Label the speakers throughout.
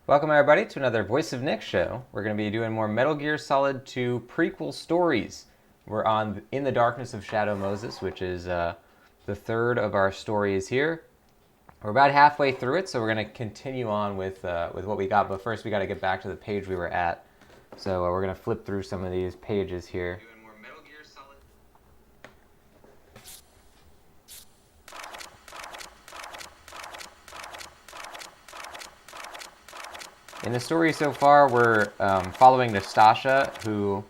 Speaker 1: Welcome everybody to another Voice of Nick show. We're going to be doing more Metal Gear Solid 2 prequel stories. We're on In the Darkness of Shadow Moses, which is the third of our stories here. We're about halfway through it, so we're going to continue on with what we got. But first, we got to get back to the page we were at. So we're going to flip through some of these pages here. In the story so far, we're following Nastasha, who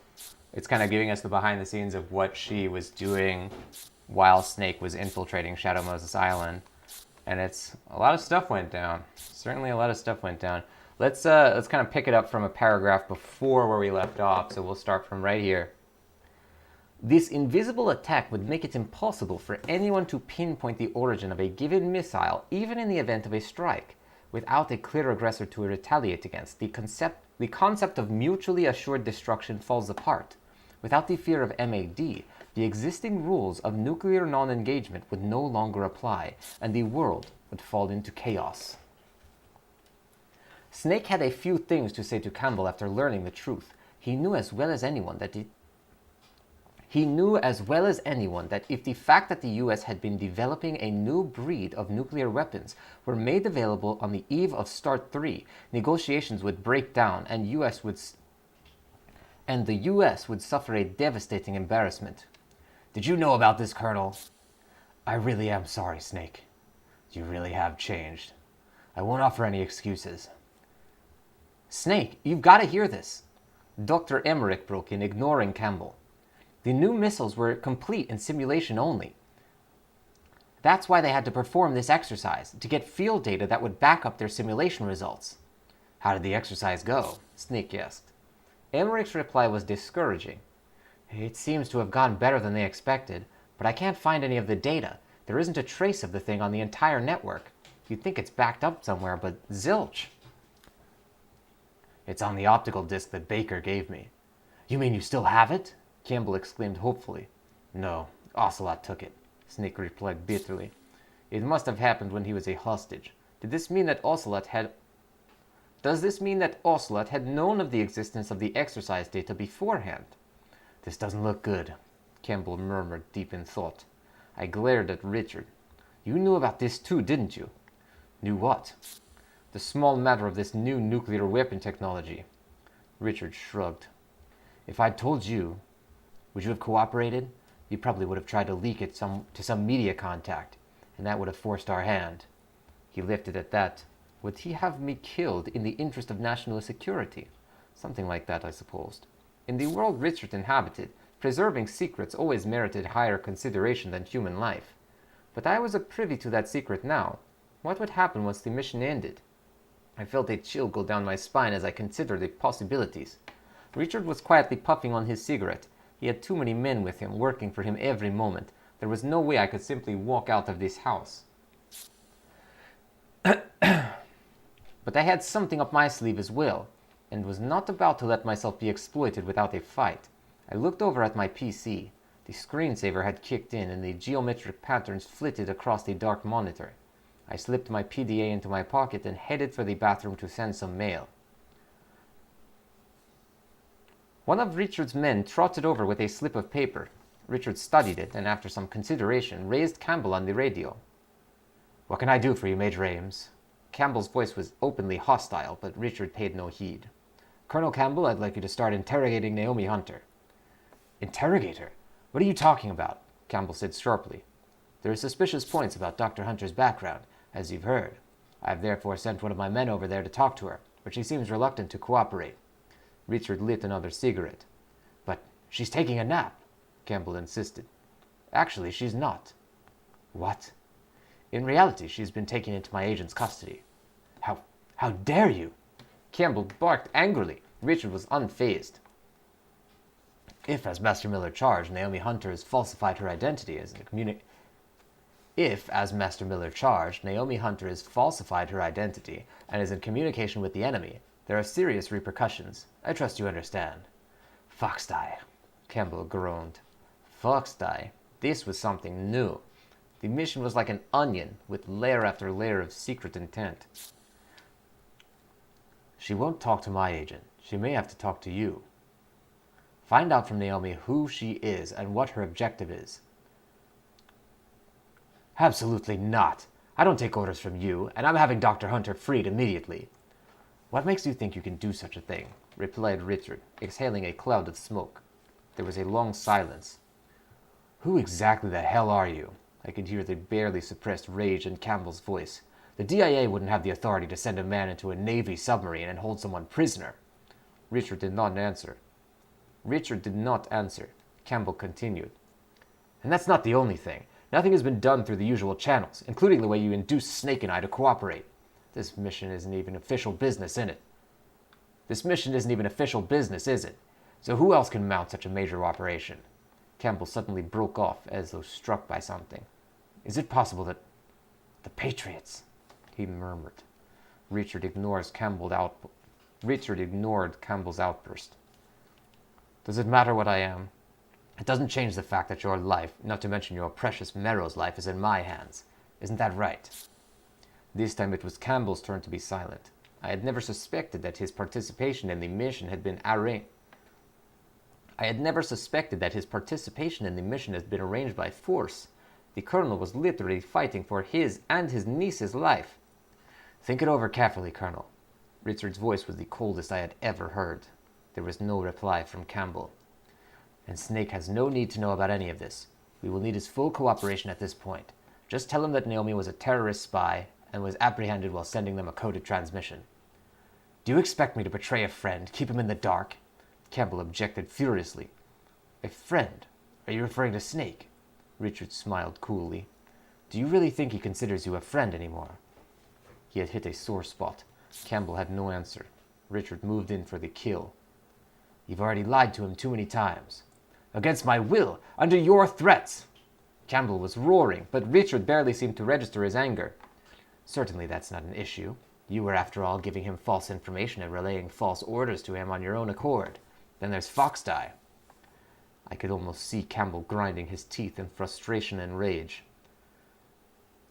Speaker 1: it's kind of giving us the behind the scenes of what she was doing while Snake was infiltrating Shadow Moses Island. And it's a lot of stuff went down. Certainly a lot of stuff went down. Let's kind of pick it up from a paragraph before where we left off. So we'll start from right here. This invisible attack would make it impossible for anyone to pinpoint the origin of a given missile, even in the event of a strike. Without a clear aggressor to retaliate against, the concept of mutually assured destruction falls apart. Without the fear of MAD, the existing rules of nuclear non-engagement would no longer apply, and the world would fall into chaos. Snake had a few things to say to Campbell after learning the truth. He knew as well as anyone that if the fact that the US had been developing a new breed of nuclear weapons were made available on the eve of START 3, negotiations would break down and the US would suffer a devastating embarrassment. Did you know about this, Colonel? I really am sorry, Snake. You really have changed. I won't offer any excuses. Snake, you've got to hear this. Dr. Emmerich broke in, ignoring Campbell. The new missiles were complete in simulation only. That's why they had to perform this exercise, to get field data that would back up their simulation results. How did the exercise go? Snake asked. Emmerich's reply was discouraging. It seems to have gone better than they expected, but I can't find any of the data. There isn't a trace of the thing on the entire network. You'd think it's backed up somewhere, but zilch. It's on the optical disc that Baker gave me. You mean you still have it? Campbell exclaimed hopefully. No, Ocelot took it, Snake replied bitterly. It must have happened when he was a hostage. Does this mean that Ocelot had known of the existence of the exercise data beforehand? This doesn't look good, Campbell murmured, deep in thought. I glared at Richard. You knew about this too, didn't you? Knew what? The small matter of this new nuclear weapon technology. Richard shrugged. If I'd told you, would you have cooperated? You probably would have tried to leak it to some media contact, and that would have forced our hand. He lifted at that. Would he have me killed in the interest of national security? Something like that, I supposed. In the world Richard inhabited, preserving secrets always merited higher consideration than human life. But I was privy to that secret now. What would happen once the mission ended? I felt a chill go down my spine as I considered the possibilities. Richard was quietly puffing on his cigarette. He had too many men with him, working for him every moment. There was no way I could simply walk out of this house. But I had something up my sleeve as well, and was not about to let myself be exploited without a fight. I looked over at my PC. The screensaver had kicked in, and the geometric patterns flitted across the dark monitor. I slipped my PDA into my pocket and headed for the bathroom to send some mail. One of Richard's men trotted over with a slip of paper. Richard studied it, and after some consideration, raised Campbell on the radio. What can I do for you, Major Ames? Campbell's voice was openly hostile, but Richard paid no heed. Colonel Campbell, I'd like you to start interrogating Naomi Hunter. Interrogate her? What are you talking about? Campbell said sharply. There are suspicious points about Dr. Hunter's background, as you've heard. I have therefore sent one of my men over there to talk to her, but she seems reluctant to cooperate. Richard lit another cigarette. But she's taking a nap, Campbell insisted. Actually, she's not. What? In reality, she's been taken into my agent's custody. How dare you? Campbell barked angrily. Richard was unfazed. If, as Master Miller charged, Naomi Hunter has falsified her identity as a If, as Master Miller charged, Naomi Hunter has falsified her identity and is in communication with the enemy, there are serious repercussions. I trust you understand. Foxdie, Campbell groaned. Foxdie? This was something new. The mission was like an onion, with layer after layer of secret intent. She won't talk to my agent. She may have to talk to you. Find out from Naomi who she is and what her objective is. Absolutely not. I don't take orders from you, and I'm having Dr. Hunter freed immediately. What makes you think you can do such a thing? Replied Richard, exhaling a cloud of smoke. There was a long silence. Who exactly the hell are you? I could hear the barely suppressed rage in Campbell's voice. The DIA wouldn't have the authority to send a man into a Navy submarine and hold someone prisoner. Richard did not answer. Campbell continued. And that's not the only thing. Nothing has been done through the usual channels, including the way you induced Snake and I to cooperate. This mission isn't even official business, is it? So who else can mount such a major operation? Campbell suddenly broke off as though struck by something. Is it possible that... the Patriots? He murmured. Richard ignored Campbell's outburst. Does it matter what I am? It doesn't change the fact that your life, not to mention your precious Merrow's life, is in my hands. Isn't that right? This time it was Campbell's turn to be silent. I had never suspected that his participation in the mission had been arranged by force. The colonel was literally fighting for his and his niece's life. Think it over carefully, Colonel. Richard's voice was the coldest I had ever heard. There was no reply from Campbell. And Snake has no need to know about any of this. We will need his full cooperation at this point. Just tell him that Naomi was a terrorist spy and was apprehended while sending them a coded transmission. Do you expect me to betray a friend, keep him in the dark? Campbell objected furiously. A friend? Are you referring to Snake? Richard smiled coolly. Do you really think he considers you a friend anymore? He had hit a sore spot. Campbell had no answer. Richard moved in for the kill. You've already lied to him too many times. Against my will, under your threats. Campbell was roaring, but Richard barely seemed to register his anger. Certainly that's not an issue. You were, after all, giving him false information and relaying false orders to him on your own accord. Then there's Foxdie. I could almost see Campbell grinding his teeth in frustration and rage.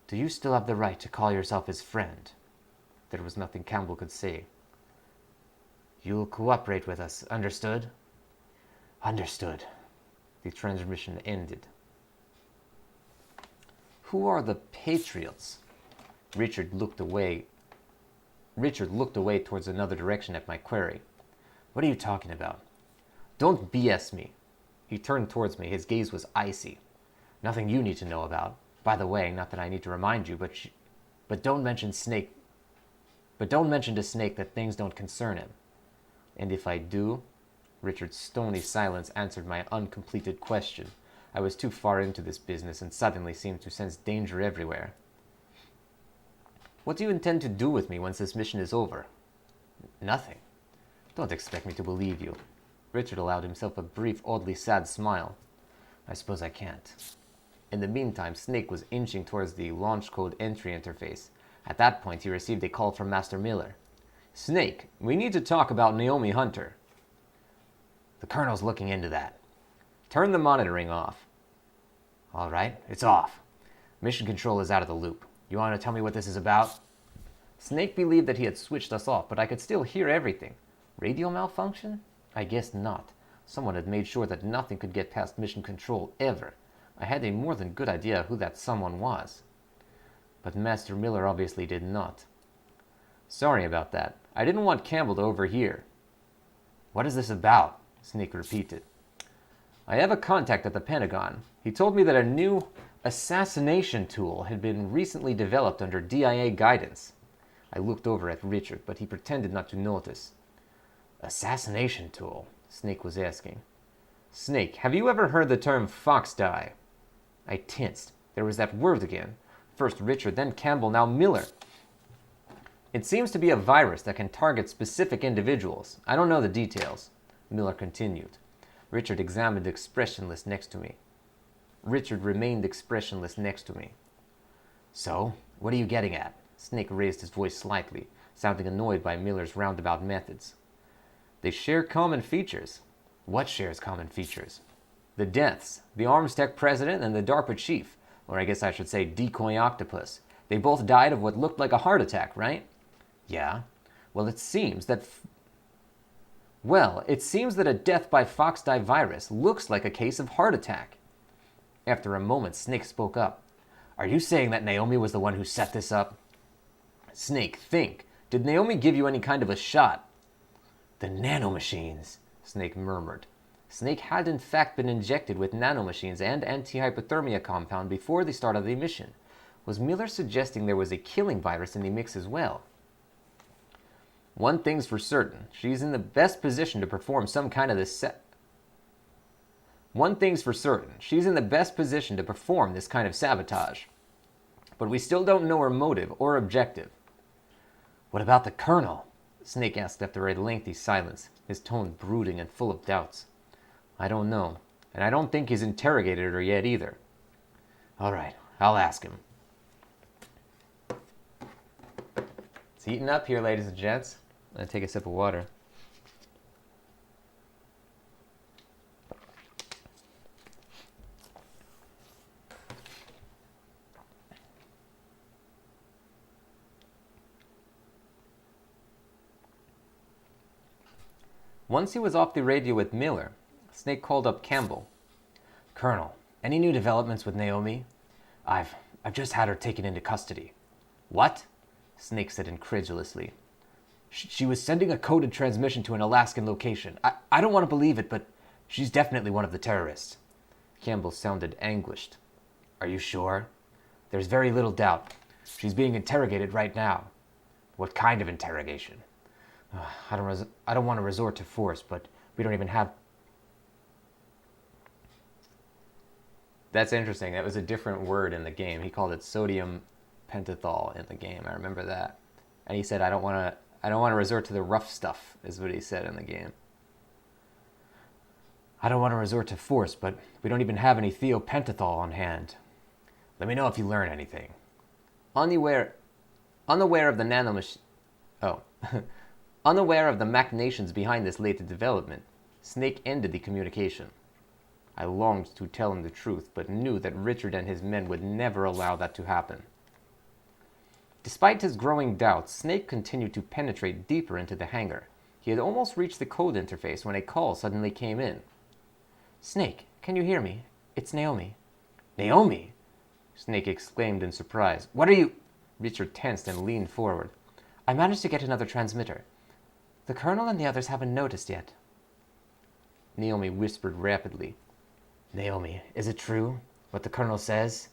Speaker 1: Do you still have the right to call yourself his friend? There was nothing Campbell could say. You'll cooperate with us, understood? Understood. The transmission ended. Who are the Patriots? Richard looked away towards another direction at my query. What are you talking about? Don't BS me. He turned towards me. His gaze was icy. Nothing you need to know about. By the way, not that I need to remind you, but don't mention Snake. But don't mention to Snake that things don't concern him. And if I do? Richard's stony silence answered my uncompleted question. I was too far into this business and suddenly seemed to sense danger everywhere. What do you intend to do with me once this mission is over? Nothing. Don't expect me to believe you. Richard allowed himself a brief, oddly sad smile. I suppose I can't. In the meantime, Snake was inching towards the launch code entry interface. At that point, he received a call from Master Miller. Snake, we need to talk about Naomi Hunter. The Colonel's looking into that. Turn the monitoring off. All right, it's off. Mission control is out of the loop. You want to tell me what this is about? Snake believed that he had switched us off, but I could still hear everything. Radio malfunction? I guess not. Someone had made sure that nothing could get past mission control ever. I had a more than good idea who that someone was. But Master Miller obviously did not. Sorry about that. I didn't want Campbell to overhear. What is this about? Snake repeated. I have a contact at the Pentagon. He told me that a new assassination tool had been recently developed under DIA guidance. I looked over at Richard, but he pretended not to notice. Assassination tool? Snake was asking. Snake, have you ever heard the term Foxdie? I tensed. There was that word again. First Richard, then Campbell, now Miller. It seems to be a virus that can target specific individuals. I don't know the details. Miller continued. Richard examined expressionless next to me. Richard remained expressionless next to me. So, what are you getting at? Snake raised his voice slightly, sounding annoyed by Miller's roundabout methods. They share common features. What shares common features? The deaths. The Arms Tech president and the DARPA chief. Or I guess I should say decoy octopus. They both died of what looked like a heart attack, right? Yeah. Well, it seems that a death by foxdie virus looks like a case of heart attack. After a moment, Snake spoke up. Are you saying that Naomi was the one who set this up? Snake, think. Did Naomi give you any kind of a shot? The nanomachines, Snake murmured. Snake had in fact been injected with nanomachines and anti-hypothermia compound before the start of the mission. Was Miller suggesting there was a killing virus in the mix as well? One thing's for certain, she's in the best position to perform some kind of this One thing's for certain, she's in the best position to perform this kind of sabotage. But we still don't know her motive or objective. What about the Colonel? Snake asked after a lengthy silence, his tone brooding and full of doubts. I don't know, and I don't think he's interrogated her yet either. All right, I'll ask him. It's heating up here, ladies and gents. I'm going to take a sip of water. Once he was off the radio with Miller, Snake called up Campbell. Colonel, any new developments with Naomi? I've just had her taken into custody. What? Snake said incredulously. She was sending a coded transmission to an Alaskan location. I don't want to believe it, but she's definitely one of the terrorists. Campbell sounded anguished. Are you sure? There's very little doubt. She's being interrogated right now. What kind of interrogation? I don't want to resort to force, but we don't even have... That's interesting. That was a different word in the game. He called it sodium pentothal in the game. I remember that. And he said, I don't want to resort to the rough stuff, is what he said in the game. I don't want to resort to force, but we don't even have any thiopentothal on hand. Let me know if you learn anything. Unaware of the nanomachine... Oh. Unaware of the machinations behind this latest development, Snake ended the communication. I longed to tell him the truth, but knew that Richard and his men would never allow that to happen. Despite his growing doubts, Snake continued to penetrate deeper into the hangar. He had almost reached the code interface when a call suddenly came in. Snake, can you hear me? It's Naomi. Naomi? Snake exclaimed in surprise. What are you... Richard tensed and leaned forward. I managed to get another transmitter. The Colonel and the others haven't noticed yet. Naomi whispered rapidly. Naomi, is it true, what the Colonel says?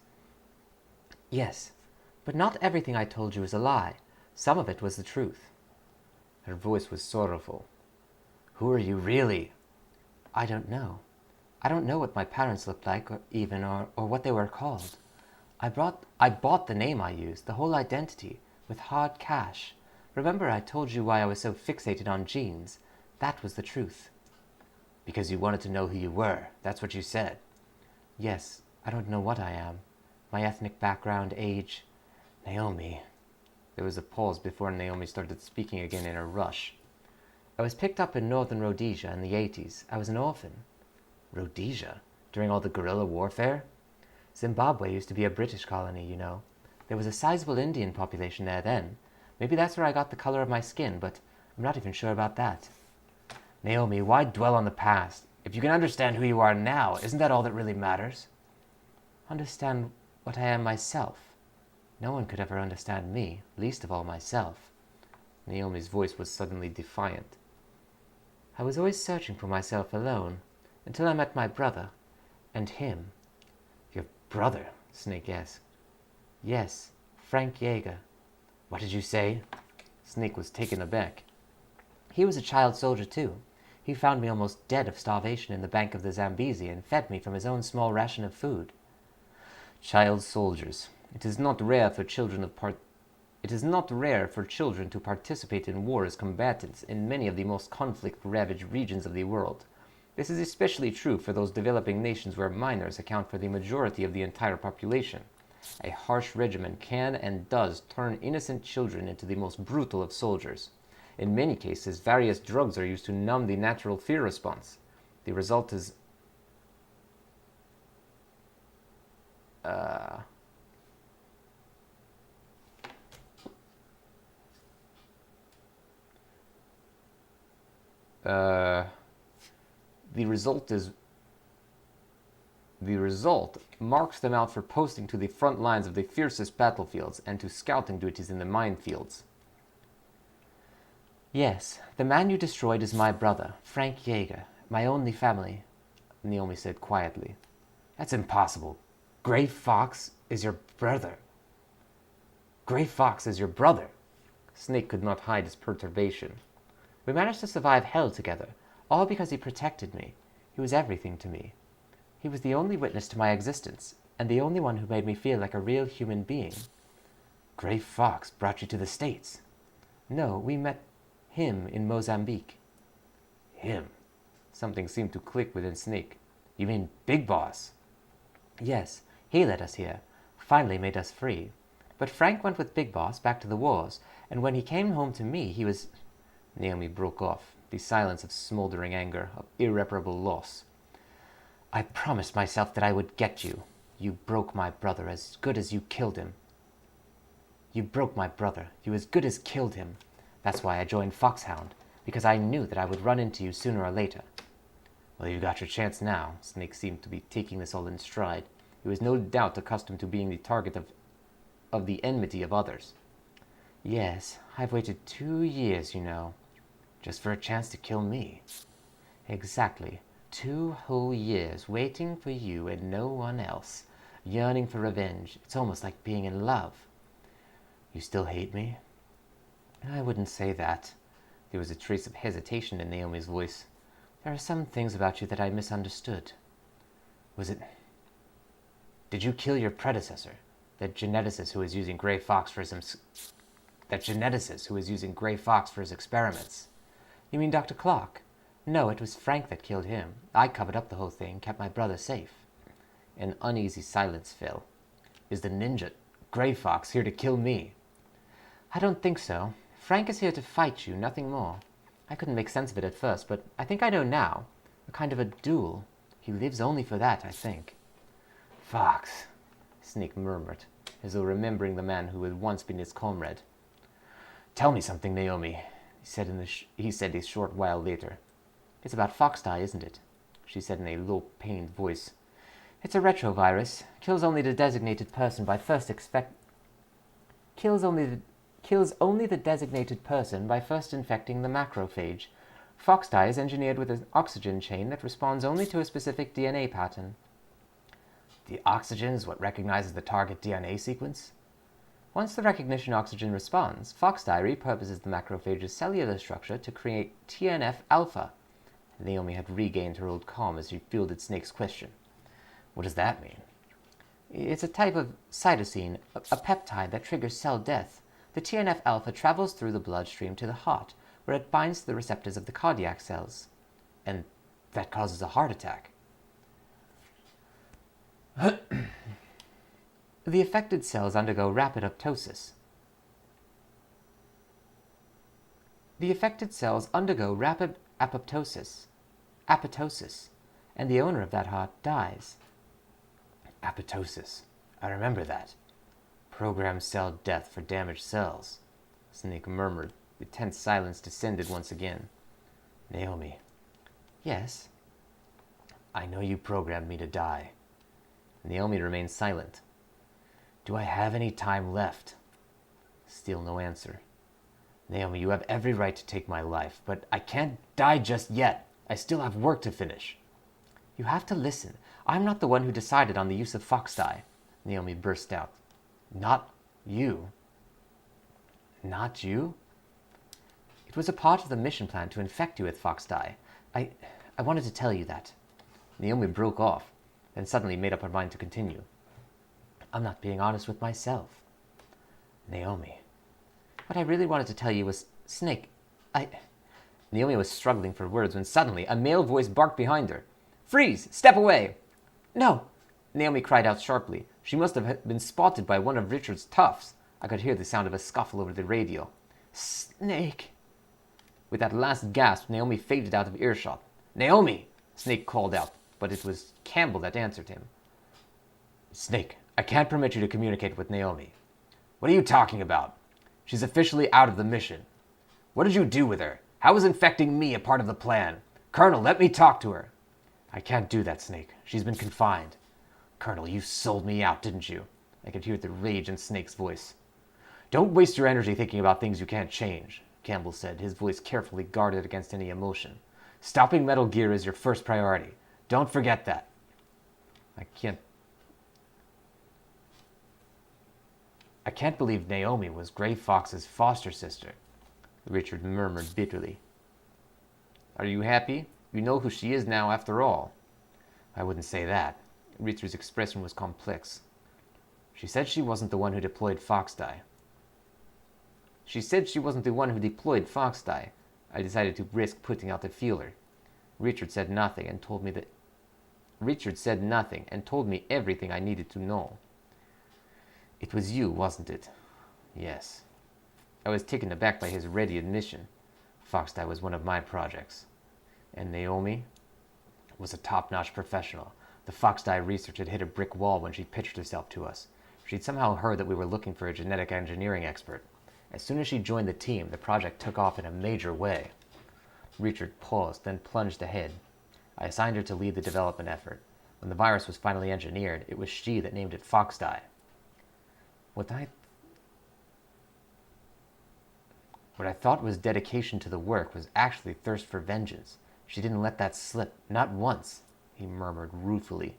Speaker 1: Yes, but not everything I told you is a lie. Some of it was the truth. Her voice was sorrowful. Who are you really? I don't know. I don't know what my parents looked like, or what they were called. I bought the name I used, the whole identity, with hard cash. Remember I told you why I was so fixated on genes? That was the truth. Because you wanted to know who you were. That's what you said. Yes, I don't know what I am. My ethnic background, age. Naomi. There was a pause before Naomi started speaking again in a rush. I was picked up in northern Rhodesia in the 80s. I was an orphan. Rhodesia? During all the guerrilla warfare? Zimbabwe used to be a British colony, you know. There was a sizable Indian population there then. Maybe that's where I got the color of my skin, but I'm not even sure about that. Naomi, why dwell on the past? If you can understand who you are now, isn't that all that really matters? Understand what I am myself. No one could ever understand me, least of all myself. Naomi's voice was suddenly defiant. I was always searching for myself alone, until I met my brother, and him. Your brother? Snake asked. Yes, Frank Yeager. What did you say? Snake was taken aback. He was a child soldier too. He found me almost dead of starvation in the bank of the Zambezi and fed me from his own small ration of food. Child soldiers. It is not rare for children to participate in war as combatants in many of the most conflict-ravaged regions of the world. This is especially true for those developing nations where minors account for the majority of the entire population. A harsh regimen can and does turn innocent children into the most brutal of soldiers. In many cases, various drugs are used to numb the natural fear response. The result is... Uh, the result marks them out for posting to the front lines of the fiercest battlefields and to scouting duties in the minefields. Yes, the man you destroyed is my brother, Frank Yeager, my only family, Naomi said quietly. That's impossible. Gray Fox is your brother. Gray Fox is your brother. Snake could not hide his perturbation. We managed to survive hell together, all because he protected me. He was everything to me. He was the only witness to my existence, and the only one who made me feel like a real human being. Gray Fox brought you to the States. No, we met him in Mozambique. Him? Something seemed to click within Snake. You mean Big Boss? Yes, he led us here, finally made us free. But Frank went with Big Boss back to the wars, and when he came home to me, he was... Naomi broke off, the silence of smoldering anger, of irreparable loss. I promised myself that I would get you. You broke my brother as good as you killed him. You broke my brother. You as good as killed him. That's why I joined Foxhound, because I knew that I would run into you sooner or later. Well, you got your chance now. Snake seemed to be taking this all in stride. He was no doubt accustomed to being the target of the enmity of others. Yes, I've waited 2 years, you know, just for a chance to kill me. Exactly. 2 whole years waiting for you and no one else, yearning for revenge. It's almost like being in love. You still hate me? I wouldn't say that. There was a trace of hesitation in Naomi's voice. There are some things about you that I misunderstood. Was it... Did you kill your predecessor, that geneticist who was using Gray Fox for his experiments? You mean Dr. Clark? No, it was Frank that killed him. I covered up the whole thing, kept my brother safe. An uneasy silence fell. Is the ninja Gray Fox here to kill me? I don't think so. Frank is here to fight you, nothing more. I couldn't make sense of it at first, but I think I know now. A kind of a duel. He lives only for that, I think. Fox, Snake murmured, as though remembering the man who had once been his comrade. Tell me something, Naomi, he said a short while later. It's about Foxdie, isn't it? She said in a low, pained voice. It's a retrovirus. Kills only the designated person by first infecting the macrophage. Foxdie is engineered with an oxygen chain that responds only to a specific DNA pattern. The oxygen is what recognizes the target DNA sequence? Once the recognition oxygen responds, Foxdie repurposes the macrophage's cellular structure to create TNF-alpha. Naomi had regained her old calm as she fielded Snake's question. What does that mean? It's a type of cytosine, a peptide that triggers cell death. The TNF-alpha travels through the bloodstream to the heart, where it binds to the receptors of the cardiac cells. And that causes a heart attack. The affected cells undergo rapid apoptosis. Apoptosis, and the owner of that heart dies. Apoptosis. I remember that. Programmed cell death for damaged cells. Snake murmured. The tense silence descended once again. Naomi. Yes? I know you programmed me to die. Naomi remained silent. Do I have any time left? Still no answer. Naomi, you have every right to take my life, but I can't die just yet. I still have work to finish. You have to listen. I'm not the one who decided on the use of Foxdie. Naomi burst out. Not you. Not you? It was a part of the mission plan to infect you with Foxdie. I wanted to tell you that. Naomi broke off, then suddenly made up her mind to continue. I'm not being honest with myself. Naomi. What I really wanted to tell you was, Snake, Naomi was struggling for words when suddenly a male voice barked behind her. Freeze! Step away! No! Naomi cried out sharply. She must have been spotted by one of Richard's toughs. I could hear the sound of a scuffle over the radio. Snake! With that last gasp, Naomi faded out of earshot. Naomi! Snake called out, but it was Campbell that answered him. Snake, I can't permit you to communicate with Naomi. What are you talking about? She's officially out of the mission. What did you do with her? How is infecting me a part of the plan? Colonel, let me talk to her. I can't do that, Snake. She's been confined. Colonel, you sold me out, didn't you? I could hear the rage in Snake's voice. Don't waste your energy thinking about things you can't change, Campbell said, his voice carefully guarded against any emotion. Stopping Metal Gear is your first priority. Don't forget that. I can't believe Naomi was Gray Fox's foster sister, Richard murmured bitterly. Are you happy? You know who she is now, after all. I wouldn't say that. Richard's expression was complex. She said she wasn't the one who deployed Foxdie. I decided to risk putting out the feeler. Richard said nothing and told me everything I needed to know. It was you, wasn't it? Yes. I was taken aback by his ready admission. Foxdie was one of my projects. And Naomi was a top-notch professional. The Foxdie research had hit a brick wall when she pitched herself to us. She'd somehow heard that we were looking for a genetic engineering expert. As soon as she joined the team, the project took off in a major way. Richard paused, then plunged ahead. I assigned her to lead the development effort. When the virus was finally engineered, it was she that named it Foxdie. What I thought was dedication to the work was actually thirst for vengeance. She didn't let that slip, not once, he murmured ruefully.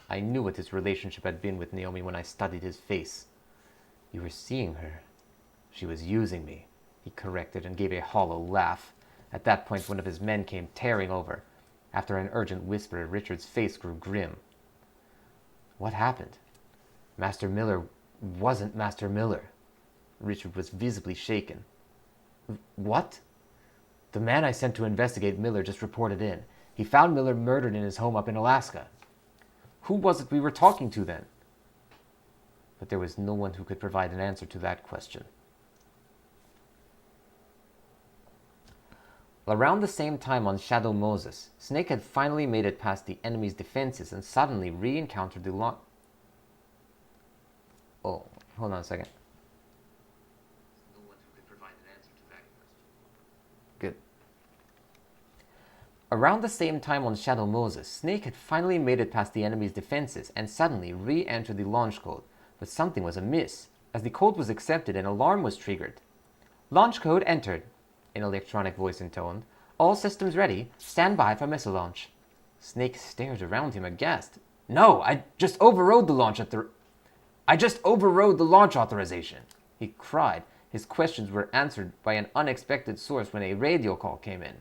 Speaker 1: I knew what his relationship had been with Naomi when I studied his face. You were seeing her. She was using me, he corrected and gave a hollow laugh. At that point, one of his men came tearing over. After an urgent whisper, Richard's face grew grim. What happened? Master Miller wasn't Master Miller. Richard was visibly shaken. What? The man I sent to investigate Miller just reported in. He found Miller murdered in his home up in Alaska. Who was it we were talking to then? But there was no one who could provide an answer to that question. Around the same time on Shadow Moses, Snake had finally made it past the enemy's defenses and suddenly re-encountered the Oh, hold on a second. No one who could provide an answer to that question. Good. Around the same time on Shadow Moses, Snake had finally made it past the enemy's defenses and suddenly re-entered the launch code, but something was amiss. As the code was accepted, an alarm was triggered. Launch code entered, an electronic voice intoned. All systems ready. Stand by for missile launch. Snake stared around him aghast. No, I just overrode the launch authorization, he cried. His questions were answered by an unexpected source when a radio call came in.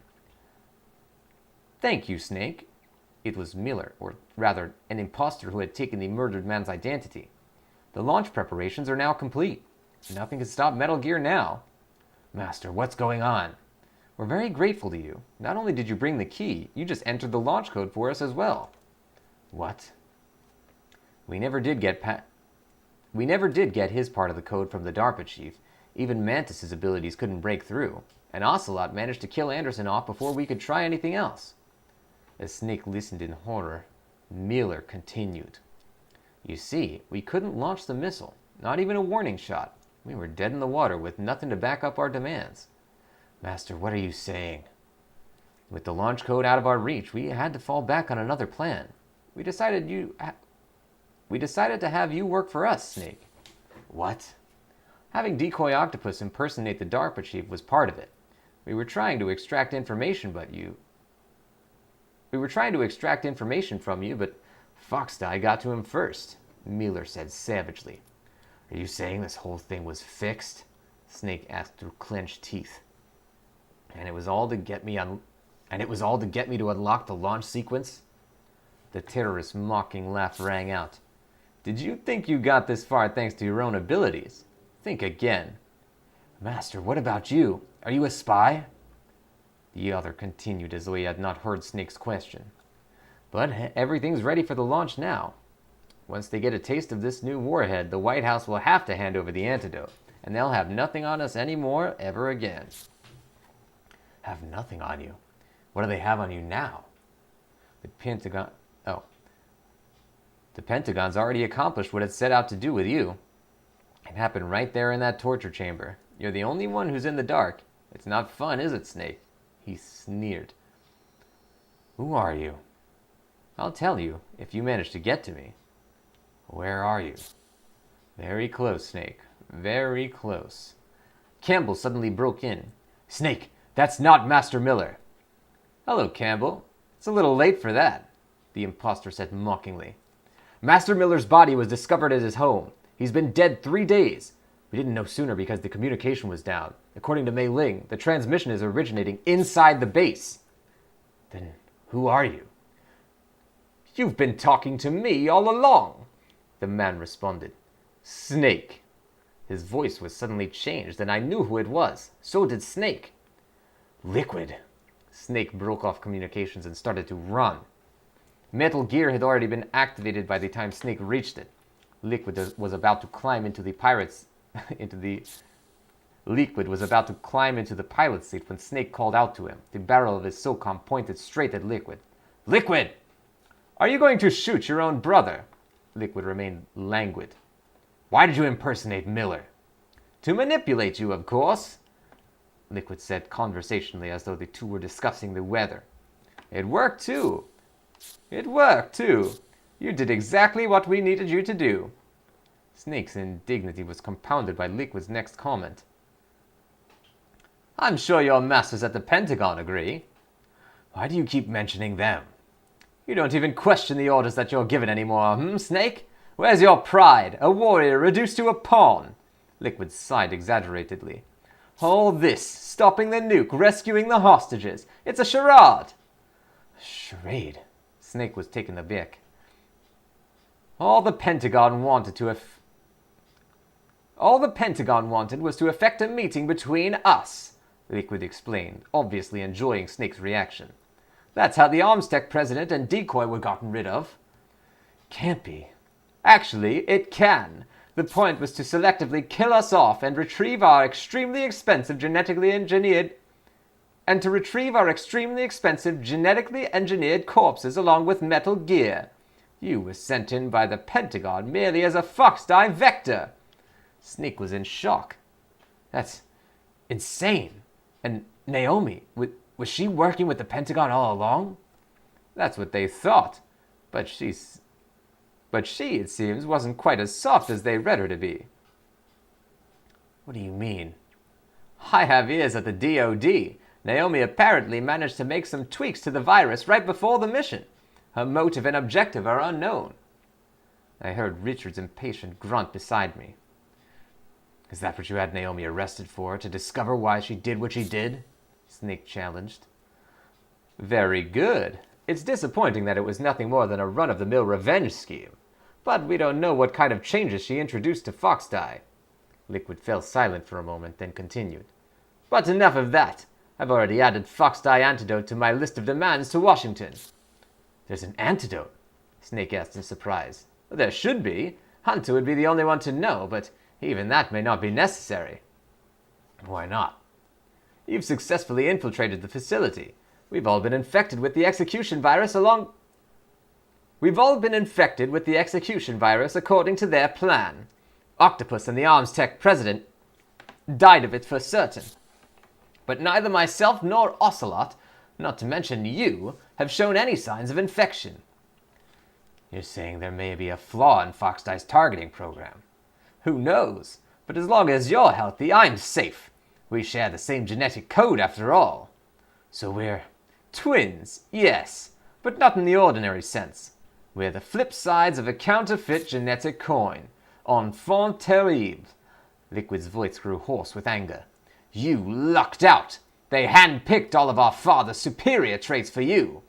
Speaker 1: Thank you, Snake. It was Miller, or rather, an imposter who had taken the murdered man's identity. The launch preparations are now complete. Nothing can stop Metal Gear now. Master, what's going on? We're very grateful to you. Not only did you bring the key, you just entered the launch code for us as well. What? We never did get his part of the code from the DARPA chief. Even Mantis's abilities couldn't break through. And Ocelot managed to kill Anderson off before we could try anything else. As Snake listened in horror, Miller continued. You see, we couldn't launch the missile. Not even a warning shot. We were dead in the water with nothing to back up our demands. Master, what are you saying? With the launch code out of our reach, we had to fall back on another plan. We decided to have you work for us, Snake. What? Having Decoy Octopus impersonate the DARPA chief was part of it. We were trying to extract information from you, but Foxdie got to him first, Miller said savagely. Are you saying this whole thing was fixed? Snake asked through clenched teeth. And it was all to get me to unlock the launch sequence? The terrorist's mocking laugh rang out. Did you think you got this far thanks to your own abilities? Think again. Master, what about you? Are you a spy? The other continued as though he had not heard Snake's question. But everything's ready for the launch now. Once they get a taste of this new warhead, the White House will have to hand over the antidote, and they'll have nothing on us anymore ever again. Have nothing on you? What do they have on you now? The Pentagon's already accomplished what it set out to do with you. It happened right there in that torture chamber. You're the only one who's in the dark. It's not fun, is it, Snake? He sneered. Who are you? I'll tell you, if you manage to get to me. Where are you? Very close, Snake. Very close. Campbell suddenly broke in. Snake, that's not Master Miller. Hello, Campbell. It's a little late for that, the impostor said mockingly. Master Miller's body was discovered at his home. He's been dead 3 days. We didn't know sooner because the communication was down. According to Mei Ling, the transmission is originating inside the base. Then who are you? You've been talking to me all along, the man responded. Snake. His voice was suddenly changed, and I knew who it was. So did Snake. Liquid. Snake broke off communications and started to run. Metal Gear had already been activated by the time Snake reached it. Liquid was about to climb into the pilot's seat when Snake called out to him. The barrel of his SOCOM pointed straight at Liquid. Liquid! Are you going to shoot your own brother? Liquid remained languid. Why did you impersonate Miller? To manipulate you, of course, Liquid said conversationally as though the two were discussing the weather. It worked too. You did exactly what we needed you to do. Snake's indignity was compounded by Liquid's next comment. I'm sure your masters at the Pentagon agree. Why do you keep mentioning them? You don't even question the orders that you're given anymore, Snake? Where's your pride? A warrior reduced to a pawn? Liquid sighed exaggeratedly. All this, stopping the nuke, rescuing the hostages. It's a charade. Charade? Snake was taken aback. All the Pentagon wanted was to effect a meeting between us, Liquid explained, obviously enjoying Snake's reaction. That's how the Arms Tech president and decoy were gotten rid of. Can't be. Actually, it can. The point was to selectively kill us off and retrieve our extremely expensive genetically engineered corpses along with Metal Gear. You were sent in by the Pentagon merely as a Fox-Die vector. Snake was in shock. That's insane. And Naomi, was she working with the Pentagon all along? That's what they thought. But she, it seems, wasn't quite as soft as they read her to be. What do you mean? I have ears at the DoD. Naomi apparently managed to make some tweaks to the virus right before the mission. Her motive and objective are unknown. I heard Richard's impatient grunt beside me. Is that what you had Naomi arrested for, to discover why she did what she did? Snake challenged. Very good. It's disappointing that it was nothing more than a run-of-the-mill revenge scheme. But we don't know what kind of changes she introduced to Fox-Die. Liquid fell silent for a moment, then continued. But enough of that. I've already added Fox-Die antidote to my list of demands to Washington. There's an antidote? Snake asked in surprise. There should be. Hunter would be the only one to know, but even that may not be necessary. Why not? You've successfully infiltrated the facility. We've all been infected with the execution virus according to their plan. Octopus and the Arms Tech president died of it for certain. But neither myself nor Ocelot, not to mention you, have shown any signs of infection. You're saying there may be a flaw in Fox-Die's targeting program. Who knows? But as long as you're healthy, I'm safe. We share the same genetic code after all. So we're twins, yes, but not in the ordinary sense. We're the flip sides of a counterfeit genetic coin. Enfant terrible. Liquid's voice grew hoarse with anger. You lucked out. They hand-picked all of our father's superior traits for you.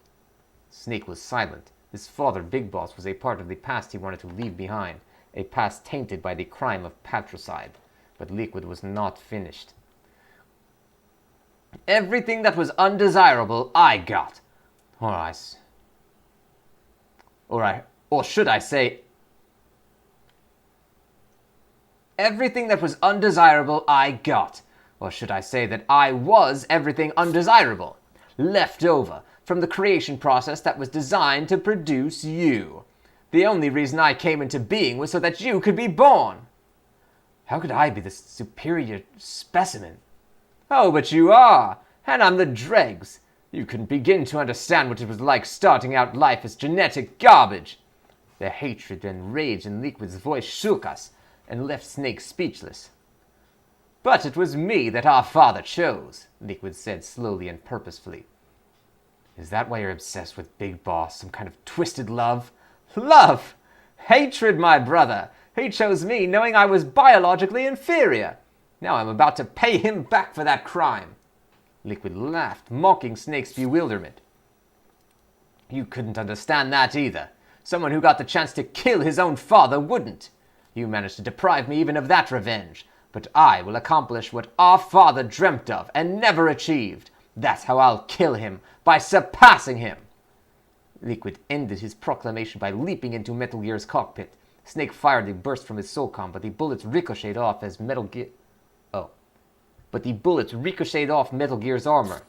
Speaker 1: Snake was silent. His father, Big Boss, was a part of the past he wanted to leave behind, a past tainted by the crime of patricide. But Liquid was not finished. Everything that was undesirable, I got. Or should I say, everything that was undesirable, I got. Or should I say that I was everything undesirable, left over from the creation process that was designed to produce you. The only reason I came into being was so that you could be born. How could I be the superior specimen? Oh, but you are. And I'm the dregs. You couldn't begin to understand what it was like starting out life as genetic garbage. The hatred and rage in Liquid's voice shook us and left Snake speechless. But it was me that our father chose, Liquid said slowly and purposefully. Is that why you're obsessed with Big Boss? Some kind of twisted love? Love! Hatred, my brother! He chose me knowing I was biologically inferior. Now I'm about to pay him back for that crime. Liquid laughed, mocking Snake's bewilderment. You couldn't understand that either. Someone who got the chance to kill his own father wouldn't. You managed to deprive me even of that revenge. But I will accomplish what our father dreamt of and never achieved. That's how I'll kill him, by surpassing him. Liquid ended his proclamation by leaping into Metal Gear's cockpit. Snake fired a burst from his SOCOM, but the bullets ricocheted off Metal Gear's armor.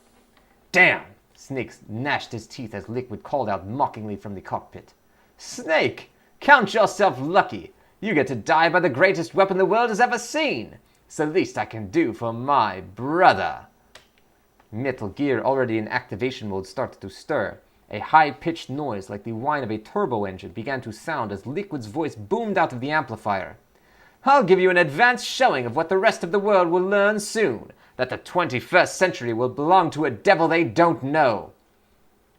Speaker 1: Damn! Snake gnashed his teeth as Liquid called out mockingly from the cockpit. Snake! Count yourself lucky. You get to die by the greatest weapon the world has ever seen. It's the least I can do for my brother. Metal Gear, already in activation mode, started to stir. A high-pitched noise like the whine of a turbo engine began to sound as Liquid's voice boomed out of the amplifier. I'll give you an advanced showing of what the rest of the world will learn soon. That the 21st century will belong to a devil they don't know.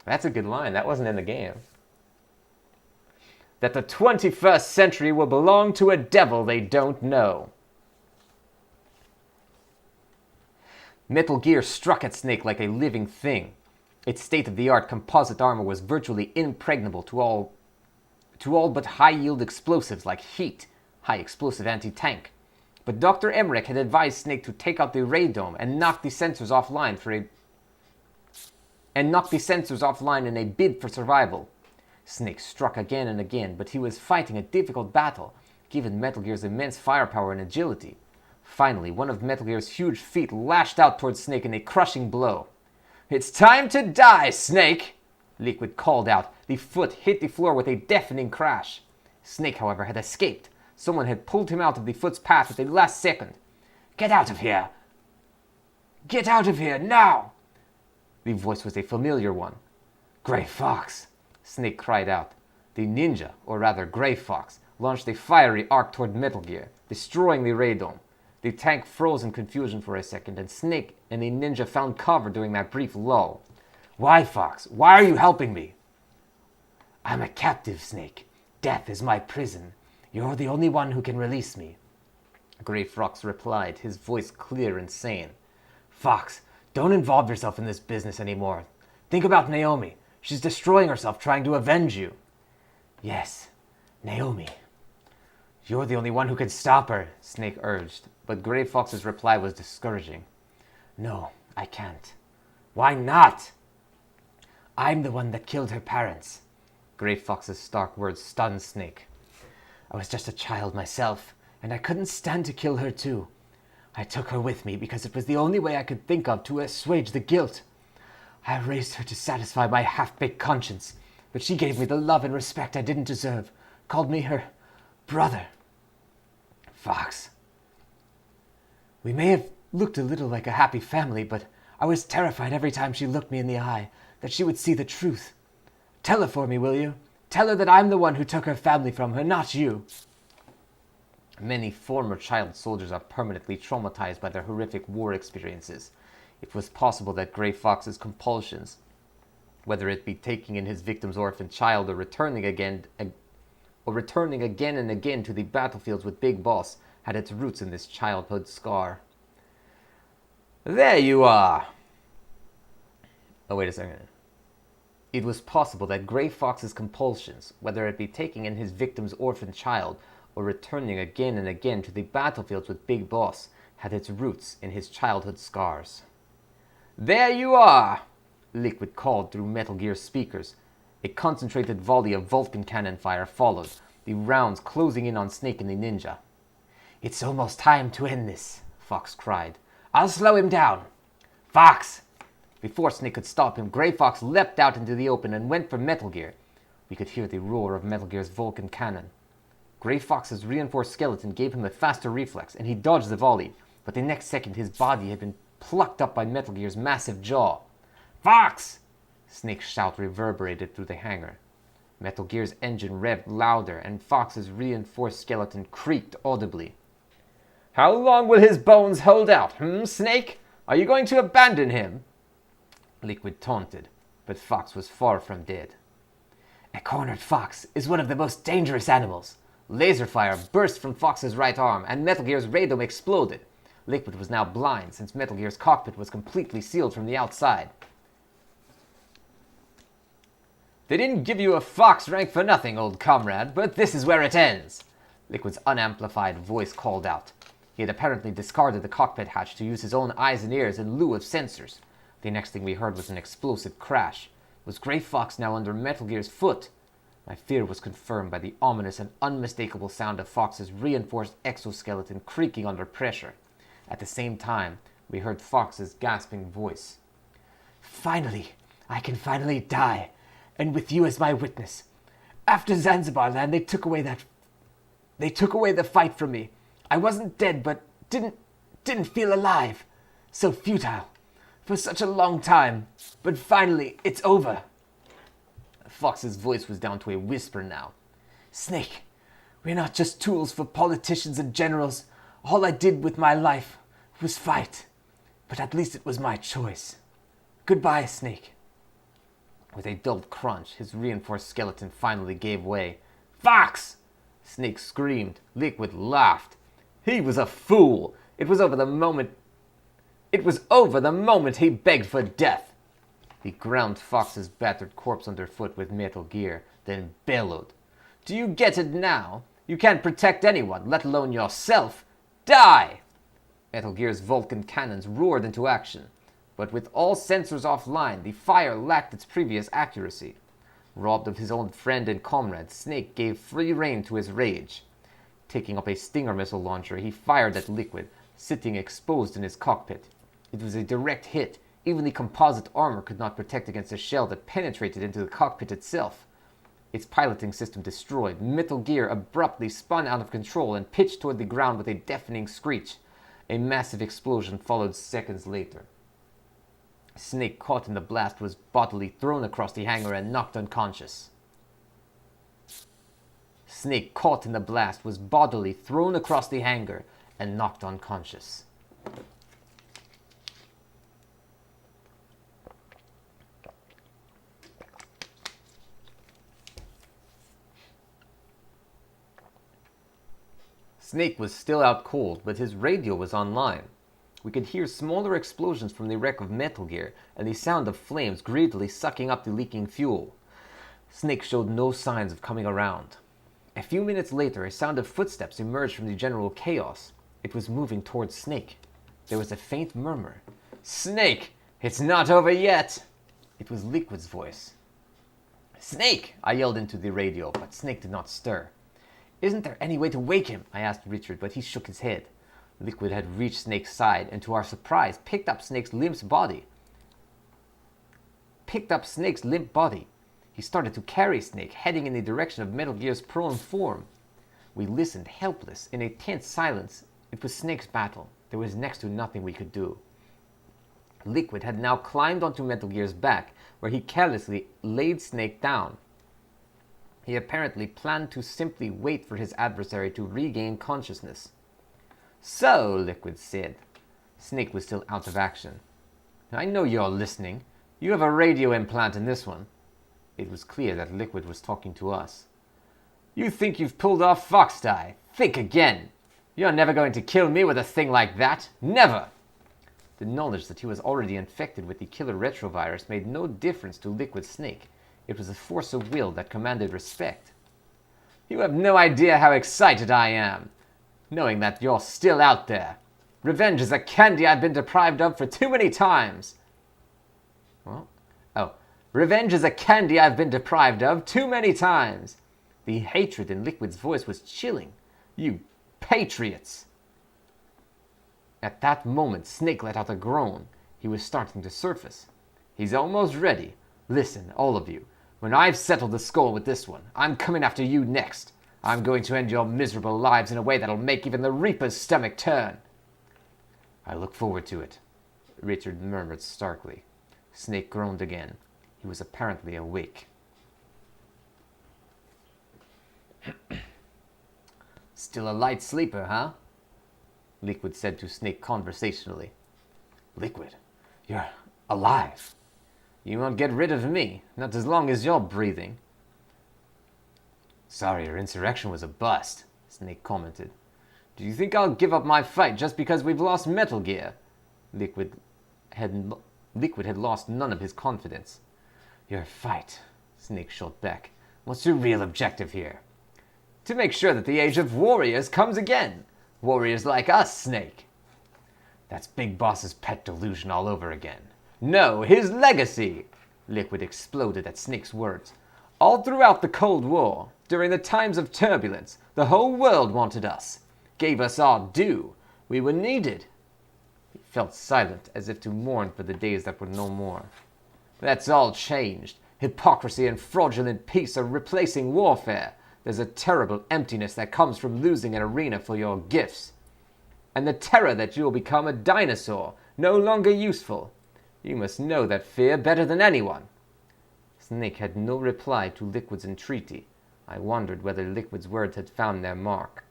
Speaker 1: That's a good line. That wasn't in the game. That the 21st century will belong to a devil they don't know. Metal Gear struck at Snake like a living thing. Its state-of-the-art composite armor was virtually impregnable to all but high-yield explosives like heat, high-explosive anti-tank. But Dr. Emmerich had advised Snake to take out the ray dome and knock the sensors offline in a bid for survival. Snake struck again and again, but he was fighting a difficult battle, given Metal Gear's immense firepower and agility. Finally, one of Metal Gear's huge feet lashed out towards Snake in a crushing blow. It's time to die, Snake! Liquid called out. The foot hit the floor with a deafening crash. Snake, however, had escaped. Someone had pulled him out of the foot's path at the last second. Get out of here! Get out of here, now! The voice was a familiar one. Gray Fox! Snake cried out. The ninja, or rather Gray Fox, launched a fiery arc toward Metal Gear, destroying the ray dome. The tank froze in confusion for a second, and Snake and the ninja found cover during that brief lull. Why, Fox? Why are you helping me? I'm a captive, Snake. Death is my prison. You're the only one who can release me. Gray Fox replied, his voice clear and sane. Fox, don't involve yourself in this business anymore. Think about Naomi. She's destroying herself trying to avenge you. Yes, Naomi. You're the only one who can stop her, Snake urged, but Gray Fox's reply was discouraging. No, I can't. Why not? I'm the one that killed her parents. Gray Fox's stark words stunned Snake. I was just a child myself, and I couldn't stand to kill her too. I took her with me because it was the only way I could think of to assuage the guilt. I raised her to satisfy my half-baked conscience, but she gave me the love and respect I didn't deserve, called me her brother. Fox. We may have looked a little like a happy family, but I was terrified every time she looked me in the eye, that she would see the truth. Tell her for me, will you? Tell her that I'm the one who took her family from her, not you. Many former child soldiers are permanently traumatized by their horrific war experiences. It was possible that Gray Fox's compulsions, whether it be taking in his victim's orphan child or returning again and again to the battlefields with Big Boss, had its roots in this childhood scar. There you are! Oh, wait a second. It was possible that Gray Fox's compulsions, whether it be taking in his victim's orphan child or returning again and again to the battlefields with Big Boss, had its roots in his childhood scars. There you are! Liquid called through Metal Gear speakers. A concentrated volley of Vulcan cannon fire followed, the rounds closing in on Snake and the ninja. It's almost time to end this, Fox cried. I'll slow him down. Fox! Before Snake could stop him, Gray Fox leapt out into the open and went for Metal Gear. We could hear the roar of Metal Gear's Vulcan cannon. Gray Fox's reinforced skeleton gave him a faster reflex, and he dodged the volley, but the next second his body had been plucked up by Metal Gear's massive jaw. "Fox!" Snake's shout reverberated through the hangar. Metal Gear's engine revved louder, and Fox's reinforced skeleton creaked audibly. "How long will his bones hold out, Snake? Are you going to abandon him?" Liquid taunted, but Fox was far from dead. "A cornered fox is one of the most dangerous animals." Laser fire burst from Fox's right arm, and Metal Gear's radome exploded. Liquid was now blind, since Metal Gear's cockpit was completely sealed from the outside. "They didn't give you a fox rank for nothing, old comrade, but this is where it ends," Liquid's unamplified voice called out. He had apparently discarded the cockpit hatch to use his own eyes and ears in lieu of sensors. The next thing we heard was an explosive crash. Was Grey Fox now under Metal Gear's foot? My fear was confirmed by the ominous and unmistakable sound of Fox's reinforced exoskeleton creaking under pressure. At the same time, we heard Fox's gasping voice. "Finally, I can finally die, and with you as my witness. After Zanzibar Land, they took away the fight from me. I wasn't dead, but didn't feel alive. So futile. For such a long time. But finally, it's over." Fox's voice was down to a whisper now. "Snake, we're not just tools for politicians and generals. All I did with my life was fight. But at least it was my choice. Goodbye, Snake." With a dull crunch, his reinforced skeleton finally gave way. "Fox!" Snake screamed. Liquid laughed. He was a fool. It was over the moment he begged for death. He ground Fox's battered corpse underfoot with Metal Gear, then bellowed. "Do you get it now? You can't protect anyone, let alone yourself. Die!" Metal Gear's Vulcan cannons roared into action, but with all sensors offline, the fire lacked its previous accuracy. Robbed of his own friend and comrade, Snake gave free rein to his rage. Taking up a Stinger missile launcher, he fired at Liquid, sitting exposed in his cockpit. It was a direct hit. Even the composite armor could not protect against a shell that penetrated into the cockpit itself. Its piloting system destroyed, Metal Gear abruptly spun out of control and pitched toward the ground with a deafening screech. A massive explosion followed seconds later. Snake, caught in the blast, was bodily thrown across the hangar and knocked unconscious. Snake, caught in the blast, was bodily thrown across the hangar and knocked unconscious. Snake was still out cold, but his radio was online. We could hear smaller explosions from the wreck of Metal Gear and the sound of flames greedily sucking up the leaking fuel. Snake showed no signs of coming around. A few minutes later, a sound of footsteps emerged from the general chaos. It was moving towards Snake. There was a faint murmur. "Snake, it's not over yet!" It was Liquid's voice. "Snake!" I yelled into the radio, but Snake did not stir. "Isn't there any way to wake him?" I asked Richard, but he shook his head. Liquid had reached Snake's side and, to our surprise, picked up Snake's limp body. He started to carry Snake, heading in the direction of Metal Gear's prone form. We listened, helpless, in a tense silence. It was Snake's battle. There was next to nothing we could do. Liquid had now climbed onto Metal Gear's back, where he carelessly laid Snake down. He apparently planned to simply wait for his adversary to regain consciousness. "So," Liquid said. Snake was still out of action. "I know you're listening. You have a radio implant in this one." It was clear that Liquid was talking to us. "You think you've pulled off Fox Die? Think again. You're never going to kill me with a thing like that. Never!" The knowledge that he was already infected with the killer retrovirus made no difference to Liquid Snake. It was a force of will that commanded respect. "You have no idea how excited I am, knowing that you're still out there. Revenge is a candy I've been deprived of for too many times." Revenge is a candy I've been deprived of too many times. The hatred in Liquid's voice was chilling. "You patriots!" At that moment, Snake let out a groan. He was starting to surface. "He's almost ready. Listen, all of you. When I've settled the score with this one, I'm coming after you next. I'm going to end your miserable lives in a way that'll make even the Reaper's stomach turn." "I look forward to it." Richard murmured starkly. Snake groaned again. He was apparently awake. Still a light sleeper, huh? Liquid said to Snake conversationally. Liquid, you're alive. You won't get rid of me, not as long as you're breathing. Sorry, your insurrection was a bust, Snake commented. Do you think I'll give up my fight just because we've lost Metal Gear? Liquid had lost none of his confidence. Your fight, Snake shot back. What's your real objective here? To make sure that the age of warriors comes again. Warriors like us, Snake. That's Big Boss's pet delusion all over again. No, his legacy! Liquid exploded at Snake's words. All throughout the Cold War, during the times of turbulence, the whole world wanted us. Gave us our due. We were needed. He felt silent, as if to mourn for the days that were no more. That's all changed. Hypocrisy and fraudulent peace are replacing warfare. There's a terrible emptiness that comes from losing an arena for your gifts. And the terror that you'll become a dinosaur, no longer useful. You must know that fear better than anyone. Snake had no reply to Liquid's entreaty. I wondered whether Liquid's words had found their mark.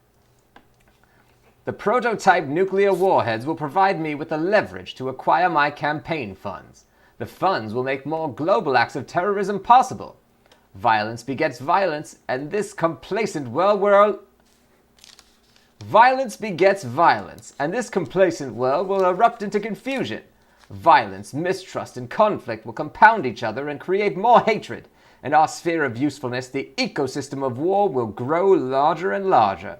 Speaker 1: The prototype nuclear warheads will provide me with the leverage to acquire my campaign funds. The funds will make more global acts of terrorism possible. Violence begets violence, and this complacent world Violence begets violence, and this complacent world will erupt into confusion. Violence, mistrust, and conflict will compound each other and create more hatred. In our sphere of usefulness, the ecosystem of war will grow larger and larger.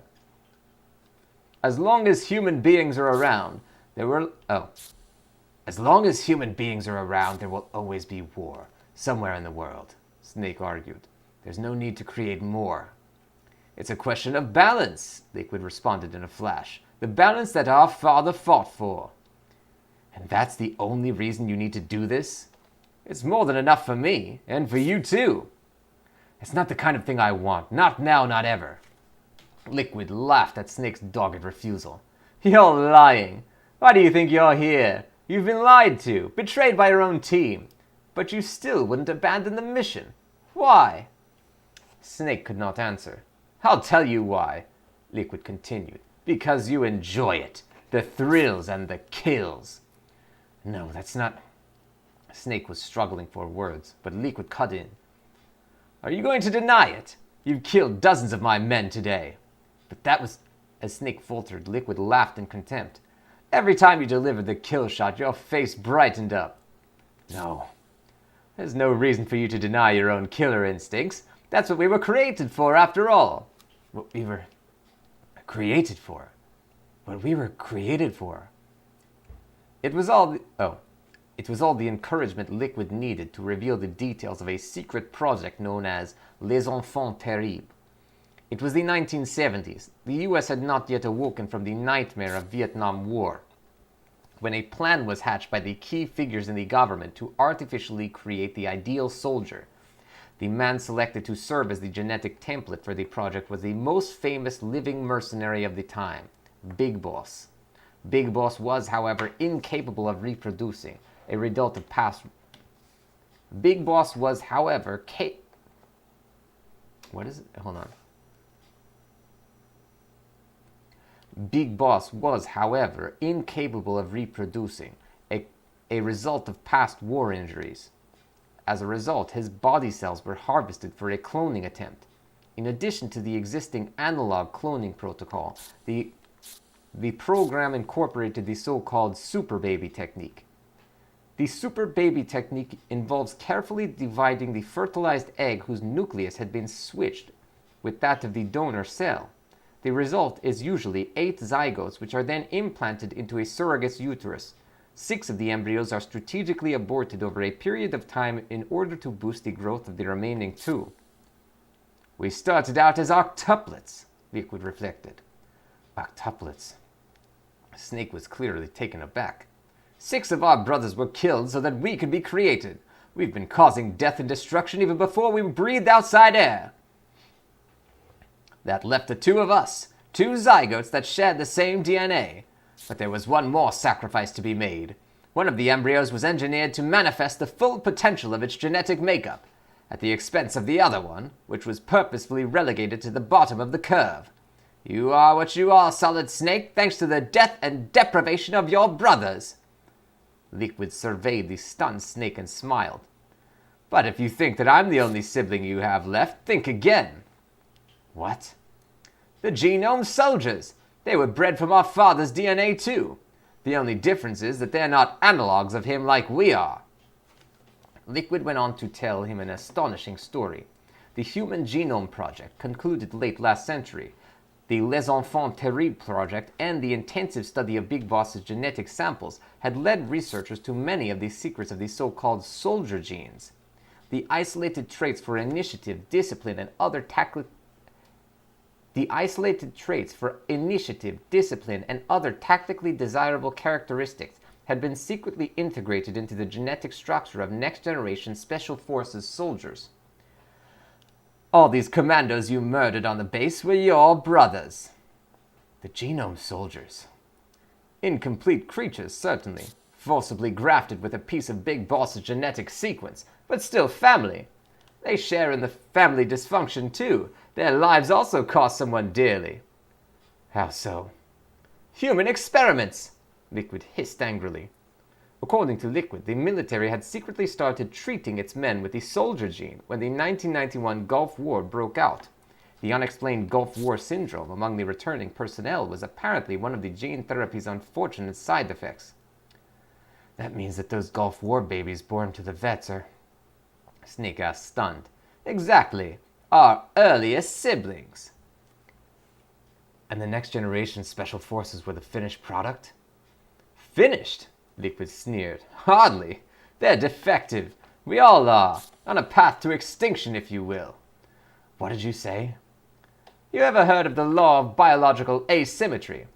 Speaker 1: As long as human beings are around, there will always be war, somewhere in the world, Snake argued. There's no need to create more. It's a question of balance, Liquid responded in a flash. The balance that our father fought for. And that's the only reason you need to do this? It's more than enough for me, and for you too. It's not the kind of thing I want. Not now, not ever. Liquid laughed at Snake's dogged refusal. You're lying. Why do you think you're here? You've been lied to, betrayed by your own team. But you still wouldn't abandon the mission. Why? Snake could not answer. I'll tell you why, Liquid continued. Because you enjoy it. The thrills and the kills. No, that's not... Snake was struggling for words, but Liquid cut in. Are you going to deny it? You've killed dozens of my men today. But that was... As Snake faltered, Liquid laughed in contempt. Every time you delivered the kill shot, your face brightened up. No. There's no reason for you to deny your own killer instincts. That's what we were created for, after all. What we were created for. What we were created for. It was all the encouragement Liquid needed to reveal the details of a secret project known as Les Enfants Terribles. It was the 1970s. The US had not yet awoken from the nightmare of Vietnam War, when a plan was hatched by the key figures in the government to artificially create the ideal soldier. The man selected to serve as the genetic template for the project was the most famous living mercenary of the time, Big Boss. Big Boss was, however, incapable of reproducing, a result of past... Big Boss was, however, What is it? Hold on. Big Boss was, however, incapable of reproducing, a result of past war injuries. As a result, his body cells were harvested for a cloning attempt. In addition to the existing analog cloning protocol, the program incorporated the so-called super baby technique. The super baby technique involves carefully dividing the fertilized egg whose nucleus had been switched with that of the donor cell. The result is usually 8 zygotes, which are then implanted into a surrogate's uterus. 6 of the embryos are strategically aborted over a period of time in order to boost the growth of the remaining 2. We started out as octuplets, Liquid reflected. Octuplets. Snake was clearly taken aback. 6 of our brothers were killed so that we could be created. We've been causing death and destruction even before we breathed outside air. That left the 2 of us, 2 zygotes that shared the same DNA. But there was one more sacrifice to be made. One of the embryos was engineered to manifest the full potential of its genetic makeup, at the expense of the other one, which was purposefully relegated to the bottom of the curve. You are what you are, Solid Snake, thanks to the death and deprivation of your brothers." Liquid surveyed the stunned Snake and smiled. "But if you think that I'm the only sibling you have left, think again." "What?" "The genome soldiers. They were bred from our father's DNA too. The only difference is that they're not analogs of him like we are." Liquid went on to tell him an astonishing story. The Human Genome Project, concluded late last century, the Les Enfants Terribles project, and the intensive study of Big Boss's genetic samples had led researchers to many of the secrets of the so-called soldier genes. The isolated traits for initiative, discipline, and other tactically desirable characteristics had been secretly integrated into the genetic structure of next-generation Special Forces soldiers. "All these commandos you murdered on the base were your brothers." "The genome soldiers." "Incomplete creatures, certainly. Forcibly grafted with a piece of Big Boss's genetic sequence, but still family. They share in the family dysfunction, too. Their lives also cost someone dearly." "How so?" "Human experiments," Liquid hissed angrily. According to Liquid, the military had secretly started treating its men with the soldier gene when the 1991 Gulf War broke out. The unexplained Gulf War syndrome among the returning personnel was apparently one of the gene therapy's unfortunate side effects. "That means that those Gulf War babies born to the vets are..." Snake asked, stunned. "Exactly. Our earliest siblings." "And the next generation Special Forces were the finished product?" "Finished?" Liquid sneered. "Hardly. They're defective. We all are. On a path to extinction, if you will." "What did you say?" "You ever heard of the law of biological asymmetry?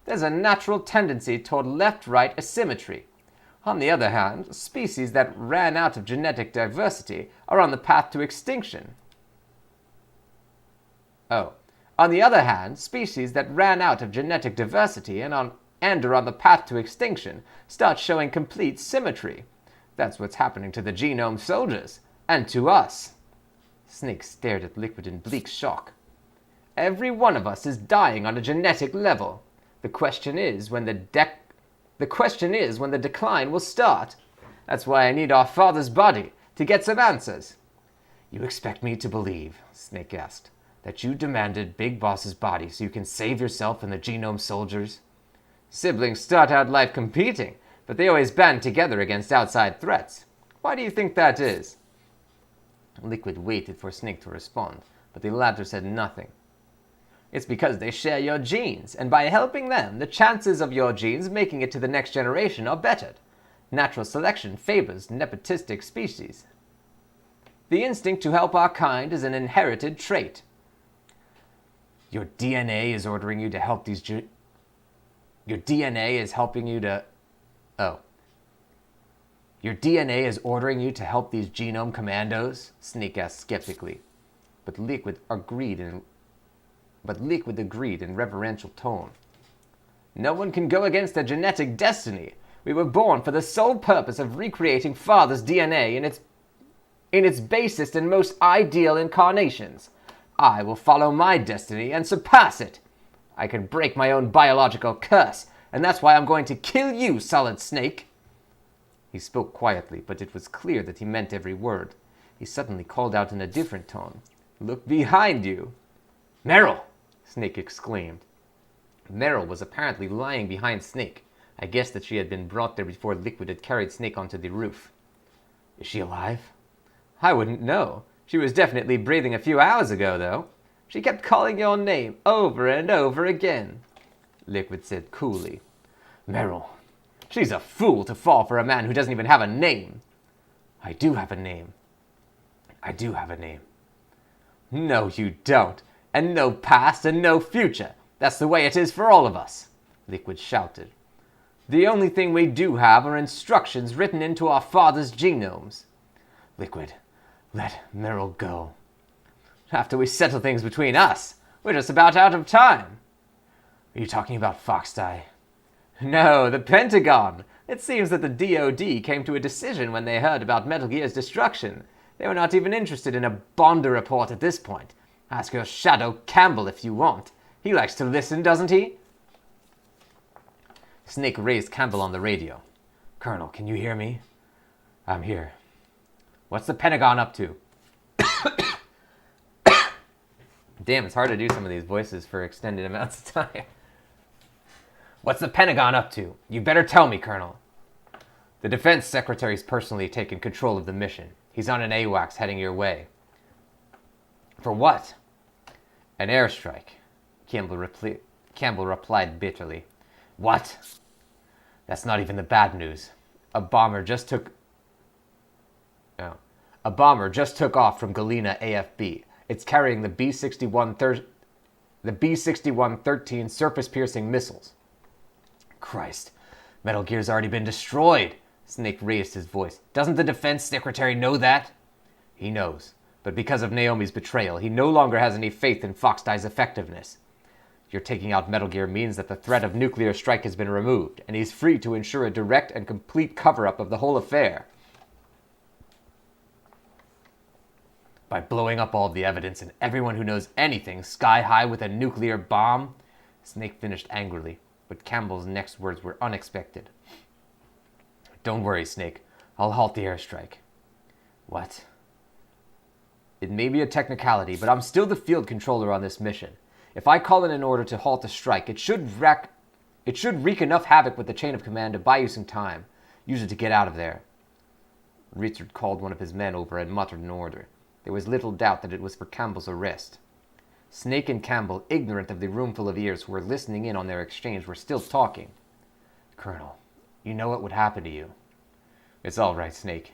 Speaker 1: There's a natural tendency toward left-right asymmetry. On the other hand, species that ran out of genetic diversity are on the path to extinction." "Oh. On the other hand, species that ran out of genetic diversity and are on the path to extinction start showing complete symmetry. That's what's happening to the genome soldiers. And to us." Snake stared at Liquid in bleak shock. "Every one of us is dying on a genetic level. The question is when the decline will start. That's why I need our father's body, to get some answers." "You expect me to believe," Snake asked, "that you demanded Big Boss's body so you can save yourself and the genome soldiers?" "Siblings start out life competing, but they always band together against outside threats. Why do you think that is?" Liquid waited for Snake to respond, but the latter said nothing. "It's because they share your genes, and by helping them, the chances of your genes making it to the next generation are bettered. Natural selection favors nepotistic species. The instinct to help our kind is an inherited trait." "Your DNA is ordering you to help these Your DNA is helping you to... Oh. Your DNA is ordering you to help these genome commandos?" Snake asked skeptically. But Liquid agreed in reverential tone. "No one can go against a genetic destiny. We were born for the sole purpose of recreating Father's DNA in its basest and most ideal incarnations. I will follow my destiny and surpass it. I can break my own biological curse, and that's why I'm going to kill you, Solid Snake." He spoke quietly, but it was clear that he meant every word. He suddenly called out in a different tone. "Look behind you." "Meryl!" Snake exclaimed. Meryl was apparently lying behind Snake. I guessed that she had been brought there before Liquid had carried Snake onto the roof. "Is she alive?" "I wouldn't know. She was definitely breathing a few hours ago, though. She kept calling your name over and over again," Liquid said coolly. "Meryl, she's a fool to fall for a man who doesn't even have a name." "I do have a name." "I do have a name." "No, you don't. And no past and no future. That's the way it is for all of us," Liquid shouted. "The only thing we do have are instructions written into our father's genomes." "Liquid, let Meryl go." "After we settle things between us. We're just about out of time." "Are you talking about Foxdie?" "No, the Pentagon. It seems that the DoD came to a decision when they heard about Metal Gear's destruction. They were not even interested in a Bonder report at this point. Ask your Shadow Campbell if you want. He likes to listen, doesn't he? Snake raised Campbell on the radio. Colonel, can you hear me? I'm here. What's the Pentagon up to? Damn, it's hard to do some of these voices for extended amounts of time. What's the Pentagon up to? You better tell me, Colonel. The Defense Secretary's personally taken control of the mission. He's on an AWACS heading your way. For what? An airstrike. Campbell replied bitterly. What? That's not even the bad news. A bomber just took off from Galena AFB. It's carrying the B-61-13 surface-piercing missiles. Christ, Metal Gear's already been destroyed. Snake raised his voice. Doesn't the Defense Secretary know that? He knows, but because of Naomi's betrayal, he no longer has any faith in Fox-Die's effectiveness. Your taking out Metal Gear means that the threat of nuclear strike has been removed, and he's free to ensure a direct and complete cover-up of the whole affair. By blowing up all of the evidence and everyone who knows anything sky high with a nuclear bomb? Snake finished angrily, but Campbell's next words were unexpected. Don't worry, Snake. I'll halt the airstrike. What? It may be a technicality, but I'm still the field controller on this mission. If I call in an order to halt the strike, it should wreak enough havoc with the chain of command to buy you some time. Use it to get out of there. Richard called one of his men over and muttered an order. There was little doubt that it was for Campbell's arrest. Snake and Campbell, ignorant of the roomful of ears who were listening in on their exchange, were still talking. Colonel, you know what would happen to you. It's all right, Snake.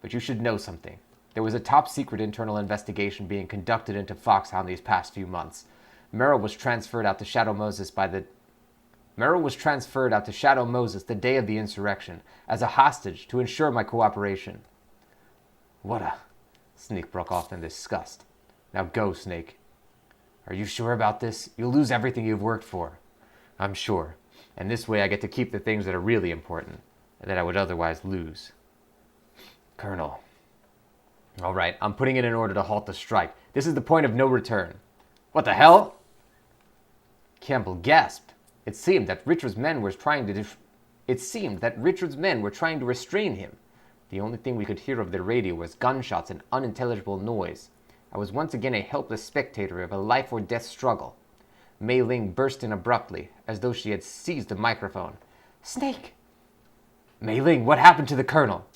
Speaker 1: But you should know something. There was a top-secret internal investigation being conducted into Foxhound these past few months. Merrill was transferred out to Shadow Moses the day of the insurrection as a hostage to ensure my cooperation. What a... Snake broke off in disgust. Now go, Snake. Are you sure about this? You'll lose everything you've worked for. I'm sure. And this way I get to keep the things that are really important, and that I would otherwise lose. Colonel. All right, I'm putting in an order to halt the strike. This is the point of no return. What the hell? Campbell gasped. It seemed that Richard's men were trying to restrain him. The only thing we could hear over the radio was gunshots and unintelligible noise. I was once again a helpless spectator of a life-or-death struggle. Mei Ling burst in abruptly, as though she had seized a microphone. Snake! Mei Ling, what happened to the Colonel?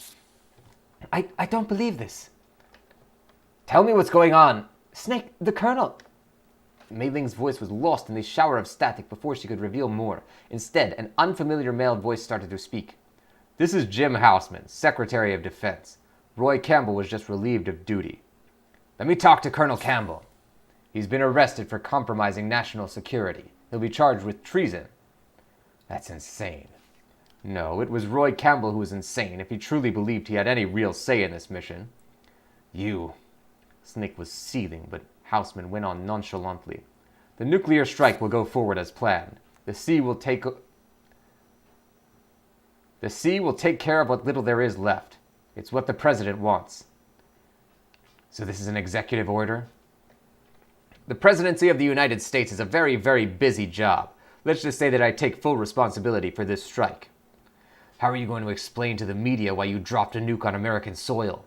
Speaker 1: I don't believe this. Tell me what's going on. Snake, the Colonel... Mei Ling's voice was lost in the shower of static before she could reveal more. Instead, an unfamiliar male voice started to speak. This is Jim Houseman, Secretary of Defense. Roy Campbell was just relieved of duty. Let me talk to Colonel Campbell. He's been arrested for compromising national security. He'll be charged with treason. That's insane. No, it was Roy Campbell who was insane if he truly believed he had any real say in this mission. You... Snake was seething, but Houseman went on nonchalantly. The nuclear strike will go forward as planned. The sea will take care of what little there is left. It's what the president wants. So this is an executive order? The presidency of the United States is a very, very busy job. Let's just say that I take full responsibility for this strike. How are you going to explain to the media why you dropped a nuke on American soil?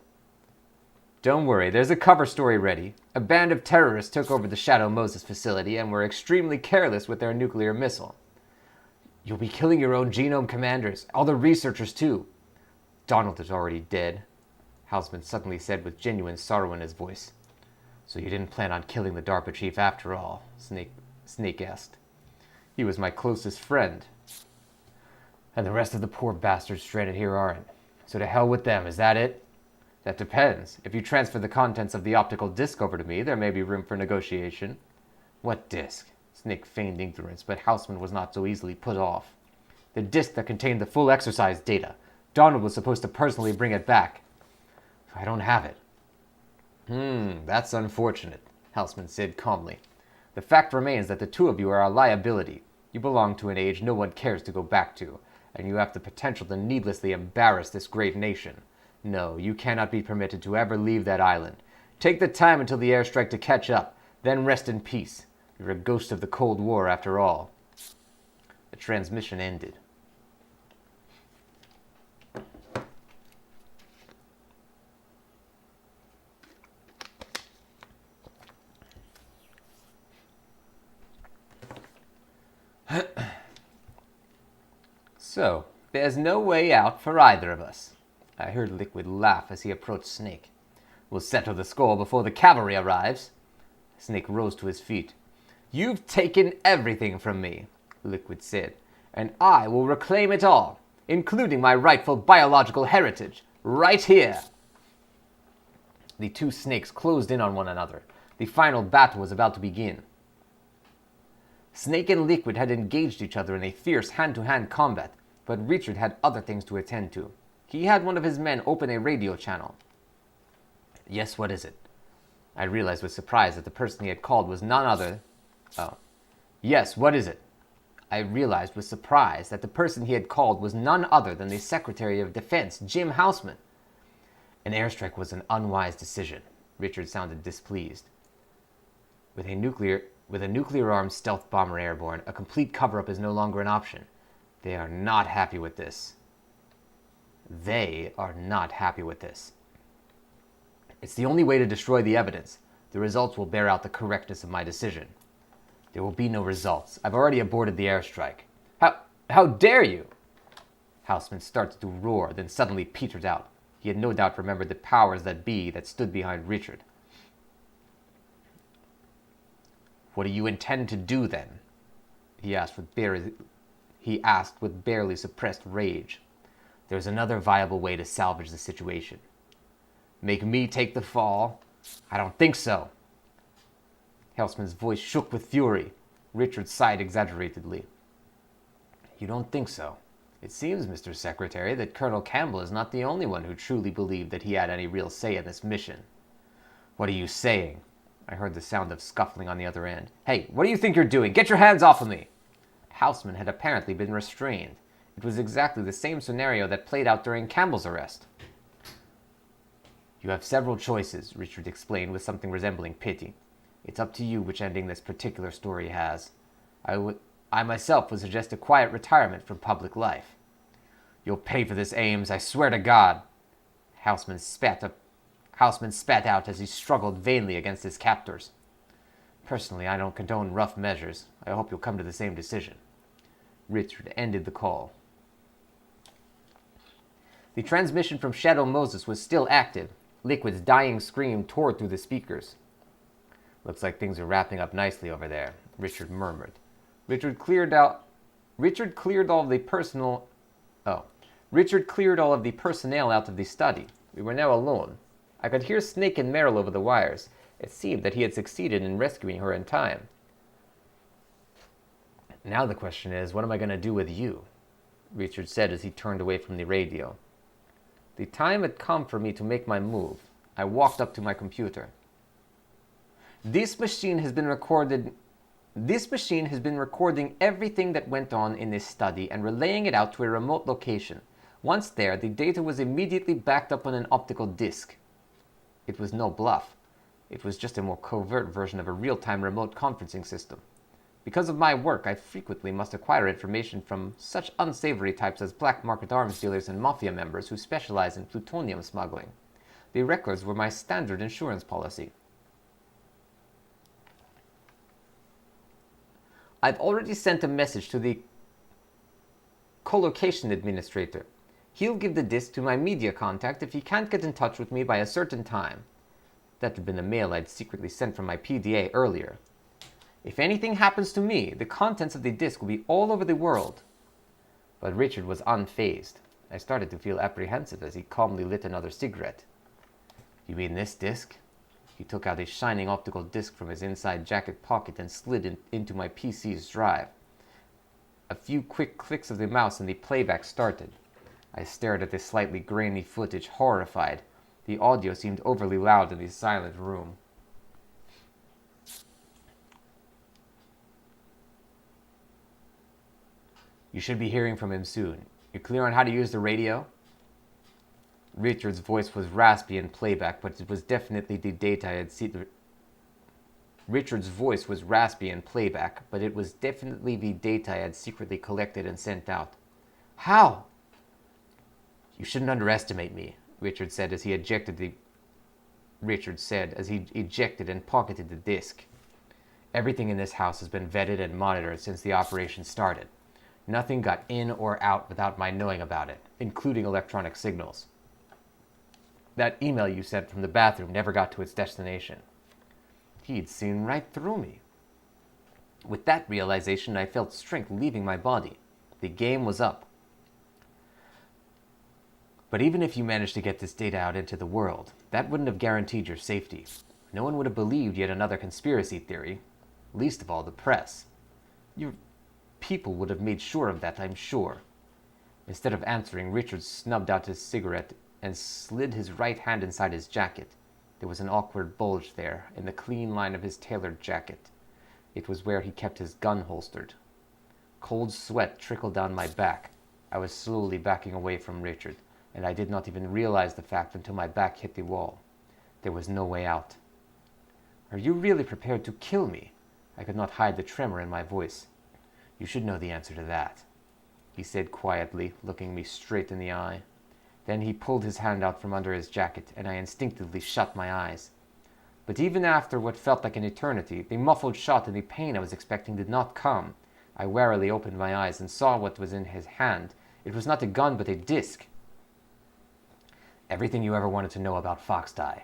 Speaker 1: Don't worry, there's a cover story ready. A band of terrorists took over the Shadow Moses facility and were extremely careless with their nuclear missile. You'll be killing your own genome commanders, all the researchers too. Donald is already dead, Houseman suddenly said with genuine sorrow in his voice. So you didn't plan on killing the DARPA chief after all, Snake asked. He was my closest friend. And the rest of the poor bastards stranded here aren't. So to hell with them, is that it? That depends. If you transfer the contents of the optical disc over to me, there may be room for negotiation. What disc? Snake feigned ignorance, but Houseman was not so easily put off. The disc that contained the full exercise data. Donald was supposed to personally bring it back. I don't have it. That's unfortunate, Houseman said calmly. The fact remains that the two of you are a liability. You belong to an age no one cares to go back to. and you have the potential to needlessly embarrass this great nation. No, you cannot be permitted to ever leave that island. Take the time until the airstrike to catch up, then rest in peace. You're a ghost of the Cold War after all. The transmission ended. So, there's no way out for either of us. I heard Liquid laugh as he approached Snake. We'll settle the score before the cavalry arrives. Snake rose to his feet. You've taken everything from me, Liquid said, and I will reclaim it all, including my rightful biological heritage, right here. The two snakes closed in on one another. The final battle was about to begin. Snake and Liquid had engaged each other in a fierce hand-to-hand combat, but Richard had other things to attend to. He had one of his men open a radio channel. Yes, what is it? I realized with surprise that the person he had called was none other... Yes, what is it? I realized with surprise that the person he had called was none other than the Secretary of Defense, Jim Houseman. An airstrike was an unwise decision. Richard sounded displeased. With a nuclear-armed stealth bomber airborne, a complete cover-up is no longer an option. They are not happy with this. They are not happy with this. It's the only way to destroy the evidence. The results will bear out the correctness of my decision. There will be no results. I've already aborted the airstrike. How dare you? Houseman started to roar, then suddenly petered out. He had no doubt remembered the powers that be that stood behind Richard. What do you intend to do, then? He asked with barely suppressed rage. There's another viable way to salvage the situation. Make me take the fall? I don't think so. Houseman's voice shook with fury. Richard sighed exaggeratedly. You don't think so? It seems, Mr. Secretary, that Colonel Campbell is not the only one who truly believed that he had any real say in this mission. What are you saying? I heard the sound of scuffling on the other end. Hey, what do you think you're doing? Get your hands off of me! Houseman had apparently been restrained. It was exactly the same scenario that played out during Campbell's arrest. You have several choices, Richard explained with something resembling pity. It's up to you which ending this particular story has. I myself would suggest a quiet retirement from public life. You'll pay for this, Ames, I swear to God. Houseman spat out as he struggled vainly against his captors. Personally, I don't condone rough measures. I hope you'll come to the same decision. Richard ended the call. The transmission from Shadow Moses was still active. Liquid's dying scream tore through the speakers. Looks like things are wrapping up nicely over there, Richard murmured. Richard cleared all of the personnel out of the study. We were now alone. I could hear Snake and Merrill over the wires. It seemed that he had succeeded in rescuing her in time. Now the question is, what am I going to do with you? Richard said as he turned away from the radio. The time had come for me to make my move. I walked up to my computer. This machine has been recording everything that went on in this study and relaying it out to a remote location. Once there, the data was immediately backed up on an optical disc. It was no bluff. It was just a more covert version of a real-time remote conferencing system. Because of my work, I frequently must acquire information from such unsavory types as black market arms dealers and mafia members who specialize in plutonium smuggling. The records were my standard insurance policy. I've already sent a message to the collocation administrator. He'll give the disk to my media contact if he can't get in touch with me by a certain time. That had been the mail I'd secretly sent from my PDA earlier. If anything happens to me, the contents of the disk will be all over the world. But Richard was unfazed. I started to feel apprehensive as he calmly lit another cigarette. You mean this disk? He took out a shining optical disc from his inside jacket pocket and slid it into my PC's drive. A few quick clicks of the mouse and the playback started. I stared at the slightly grainy footage, horrified. The audio seemed overly loud in the silent room. You should be hearing from him soon. You clear on how to use the radio? Richard's voice was raspy in playback, but it was definitely the data I had seen. Richard's voice was raspy in playback, but it was definitely the data I had secretly collected and sent out. How? You shouldn't underestimate me, Richard said as he ejected and pocketed the disk. Everything in this house has been vetted and monitored since the operation started. Nothing got in or out without my knowing about it, including electronic signals. That email you sent from the bathroom never got to its destination. He'd seen right through me. With that realization, I felt strength leaving my body. The game was up. But even if you managed to get this data out into the world, that wouldn't have guaranteed your safety. No one would have believed yet another conspiracy theory, least of all the press. Your people would have made sure of that, I'm sure. Instead of answering, Richard snubbed out his cigarette and slid his right hand inside his jacket. There was an awkward bulge there in the clean line of his tailored jacket. It was where he kept his gun holstered. Cold sweat trickled down my back. I was slowly backing away from Richard, and I did not even realize the fact until my back hit the wall. There was no way out. Are you really prepared to kill me? I could not hide the tremor in my voice. You should know the answer to that, he said quietly, looking me straight in the eye. Then he pulled his hand out from under his jacket, and I instinctively shut my eyes. But even after what felt like an eternity, the muffled shot and the pain I was expecting did not come. I warily opened my eyes and saw what was in his hand. It was not a gun, but a disc. Everything you ever wanted to know about Foxdie.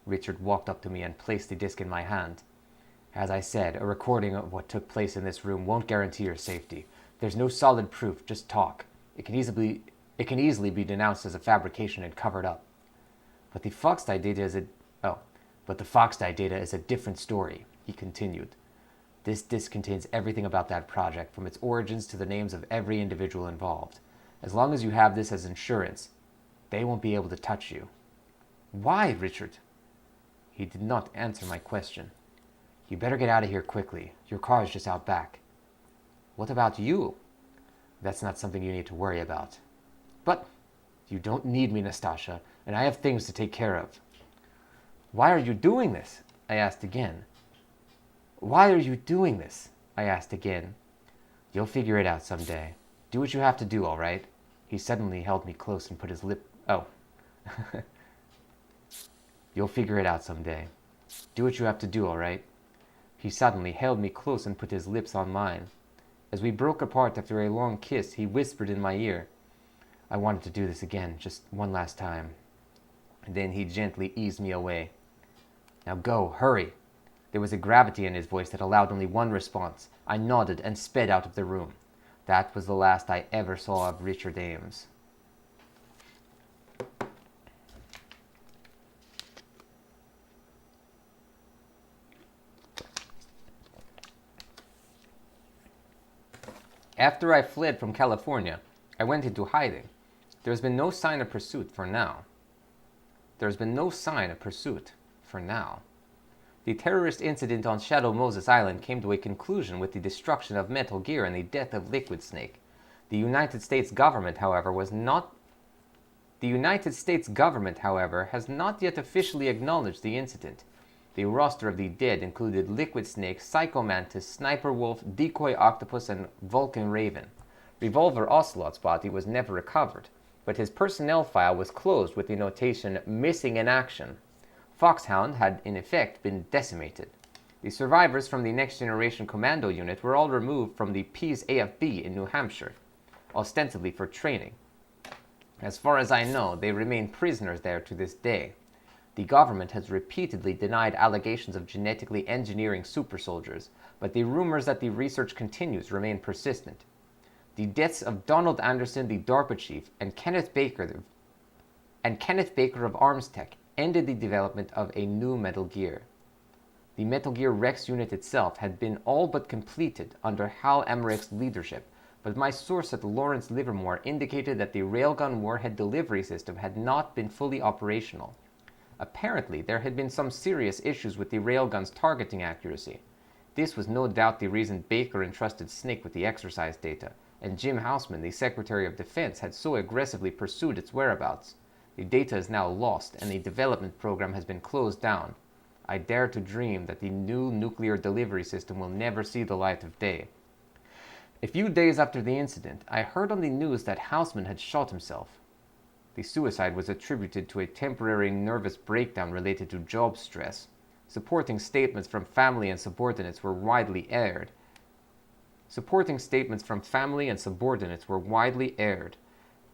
Speaker 1: Richard walked up to me and placed the disc in my hand. As I said, a recording of what took place in this room won't guarantee your safety. There's no solid proof, just talk. It can easily be denounced as a fabrication and covered up. But the Foxdie data is a different story, he continued. This disc contains everything about that project, from its origins to the names of every individual involved. As long as you have this as insurance, they won't be able to touch you. Why, Richard? He did not answer my question. You better get out of here quickly. Your car is just out back. What about you? That's not something you need to worry about. But you don't need me, Nastasha, and I have things to take care of. Why are you doing this? I asked again. Why are you doing this? I asked again. You'll figure it out someday. Do what you have to do, all right? He suddenly held me close and put his lip... You'll figure it out someday. Do what you have to do, all right? He suddenly held me close and put his lips on mine. As we broke apart after a long kiss, he whispered in my ear, I wanted to do this again, just one last time. And then he gently eased me away. Now go, hurry. There was a gravity in his voice that allowed only one response. I nodded and sped out of the room. That was the last I ever saw of Richard Ames. After I fled from California, I went into hiding. There has been no sign of pursuit for now. The terrorist incident on Shadow Moses Island came to a conclusion with the destruction of Metal Gear and the death of Liquid Snake. The United States government, however, has not yet officially acknowledged the incident. The roster of the dead included Liquid Snake, Psycho Mantis, Sniper Wolf, Decoy Octopus, and Vulcan Raven. Revolver Ocelot's body was never recovered, but his personnel file was closed with the notation "Missing in Action." Foxhound had, in effect, been decimated. The survivors from the Next Generation Commando Unit were all removed from the Pease AFB in New Hampshire, ostensibly for training. As far as I know, they remain prisoners there to this day. The government has repeatedly denied allegations of genetically engineering super soldiers, but the rumors that the research continues remain persistent. The deaths of Donald Anderson, the DARPA chief, and Kenneth Baker of Arms Tech ended the development of a new Metal Gear. The Metal Gear Rex unit itself had been all but completed under Hal Emmerich's leadership, but my source at Lawrence Livermore indicated that the Railgun Warhead delivery system had not been fully operational. Apparently, there had been some serious issues with the railgun's targeting accuracy. This was no doubt the reason Baker entrusted Snake with the exercise data, and Jim Houseman, the Secretary of Defense, had so aggressively pursued its whereabouts. The data is now lost, and the development program has been closed down. I dare to dream that the new nuclear delivery system will never see the light of day. A few days after the incident, I heard on the news that Houseman had shot himself. The suicide was attributed to a temporary nervous breakdown related to job stress. Supporting statements from family and subordinates were widely aired.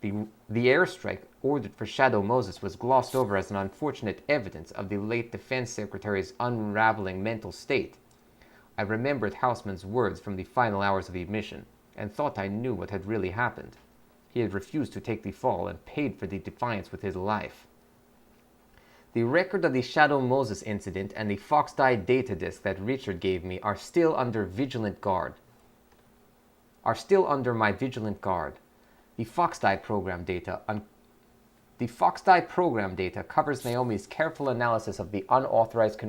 Speaker 1: The airstrike ordered for Shadow Moses was glossed over as an unfortunate evidence of the late Defense Secretary's unraveling mental state. I remembered Houseman's words from the final hours of the mission, and thought I knew what had really happened. He had refused to take the fall and paid for the defiance with his life. The record of the Shadow Moses incident and the Fox-Die data disk that Richard gave me are still under my vigilant guard. The Fox-Die program data covers Naomi's careful analysis of the unauthorized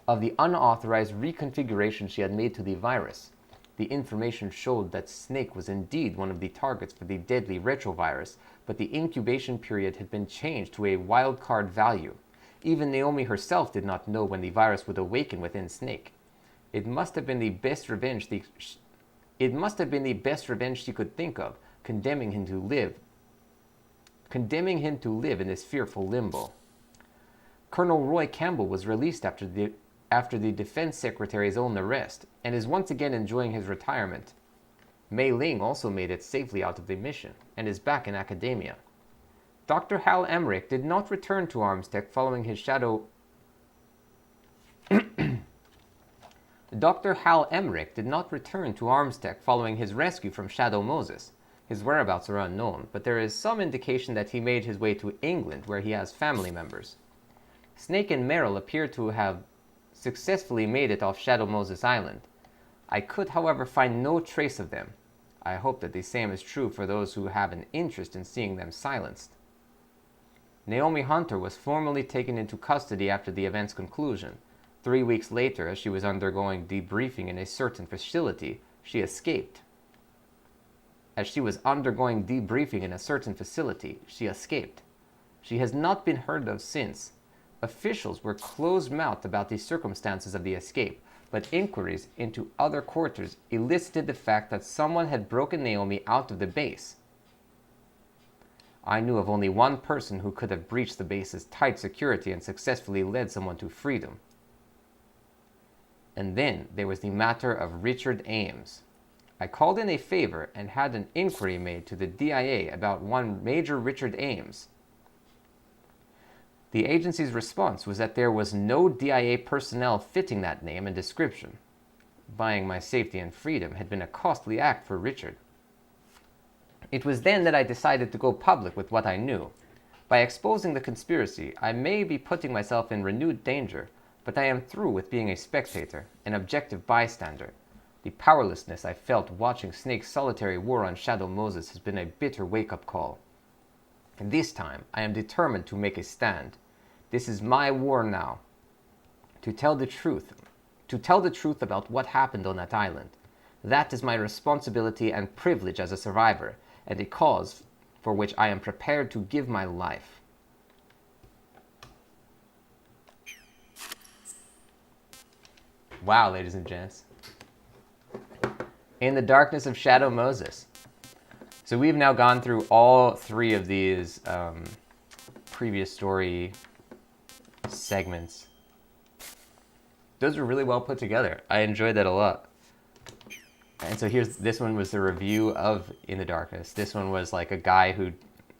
Speaker 1: reconfiguration she had made to the virus. The information showed that Snake was indeed one of the targets for the deadly retrovirus, but the incubation period had been changed to a wildcard value. Even Naomi herself did not know when the virus would awaken within Snake. It must have been the best revenge she could think of, condemning him to live in this fearful limbo. Colonel Roy Campbell was released after the Defense Secretary's own arrest, and is once again enjoying his retirement. Mei Ling also made it safely out of the mission, and is back in academia. Dr. Hal Emmerich did not return to Armstech following his rescue from Shadow Moses. His whereabouts are unknown, but there is some indication that he made his way to England, where he has family members. Snake and Merrill appear to have successfully made it off Shadow Moses Island. I could, however, find no trace of them. I hope that the same is true for those who have an interest in seeing them silenced. Naomi Hunter was formally taken into custody after the event's conclusion. 3 weeks later, as she was undergoing debriefing in a certain facility, she escaped. She has not been heard of since. Officials were close-mouthed about the circumstances of the escape, but inquiries into other quarters elicited the fact that someone had broken Naomi out of the base. I knew of only one person who could have breached the base's tight security and successfully led someone to freedom. And then there was the matter of Richard Ames. I called in a favor and had an inquiry made to the DIA about one Major Richard Ames. The agency's response was that there was no DIA personnel fitting that name and description. Buying my safety and freedom had been a costly act for Richard. It was then that I decided to go public with what I knew. By exposing the conspiracy, I may be putting myself in renewed danger, but I am through with being a spectator, an objective bystander. The powerlessness I felt watching Snake's solitary war on Shadow Moses has been a bitter wake-up call. And this time, I am determined to make a stand. This is my war now. To tell the truth about what happened on that island. That is my responsibility and privilege as a survivor, and a cause for which I am prepared to give my life. Wow, ladies and gents. In the Darkness of Shadow Moses. So we've now gone through all three of these previous story segments. Those were really well put together. I enjoyed that a lot. And so this one was the review of In the Darkness. This one was like a guy who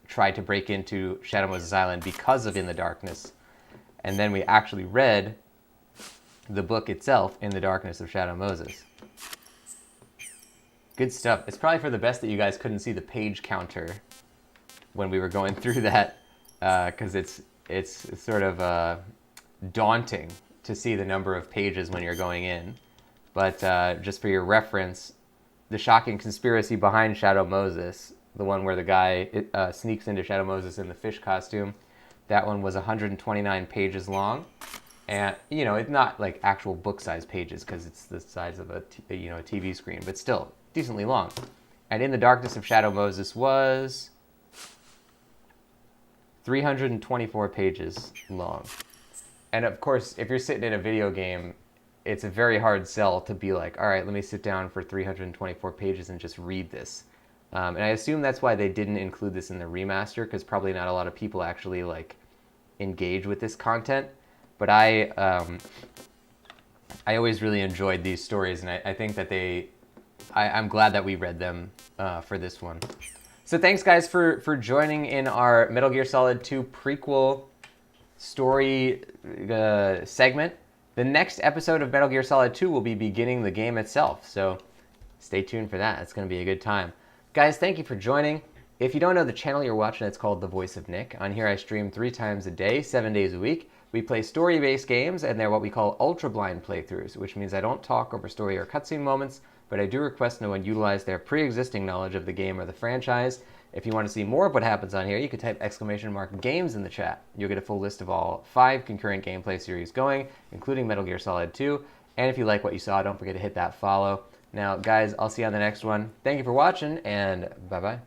Speaker 1: tried to break into Shadow Moses Island because of In the Darkness. And then we actually read the book itself, In the Darkness of Shadow Moses. Good stuff. It's probably for the best that you guys couldn't see the page counter when we were going through that, because it's sort of daunting to see the number of pages when you're going in. But just for your reference, the shocking conspiracy behind Shadow Moses, the one where the guy sneaks into Shadow Moses in the fish costume, that one was 129 pages long. And, you know, it's not like actual book-size pages because it's the size of a TV screen, but still, decently long. And In the Darkness of Shadow Moses was 324 pages long. And of course, if you're sitting in a video game, it's a very hard sell to be like, all right, let me sit down for 324 pages and just read this. And I assume that's why they didn't include this in the remaster, because probably not a lot of people actually like engage with this content. But I always really enjoyed these stories, and I think that I'm glad that we read them for this one. So thanks, guys, for joining in our Metal Gear Solid 2 prequel story segment. The next episode of Metal Gear Solid 2 will be beginning the game itself, so stay tuned for that. It's going to be a good time. Guys, thank you for joining. If you don't know the channel you're watching, it's called The Voice of Nick. On here I stream 3 times a day, 7 days a week. We play story-based games, and they're what we call ultra-blind playthroughs, which means I don't talk over story or cutscene moments, but I do request no one utilize their pre-existing knowledge of the game or the franchise. If you want to see more of what happens on here, you can type !games in the chat. You'll get a full list of all 5 concurrent gameplay series going, including Metal Gear Solid 2. And if you like what you saw, don't forget to hit that follow. Now, guys, I'll see you on the next one. Thank you for watching, and bye-bye.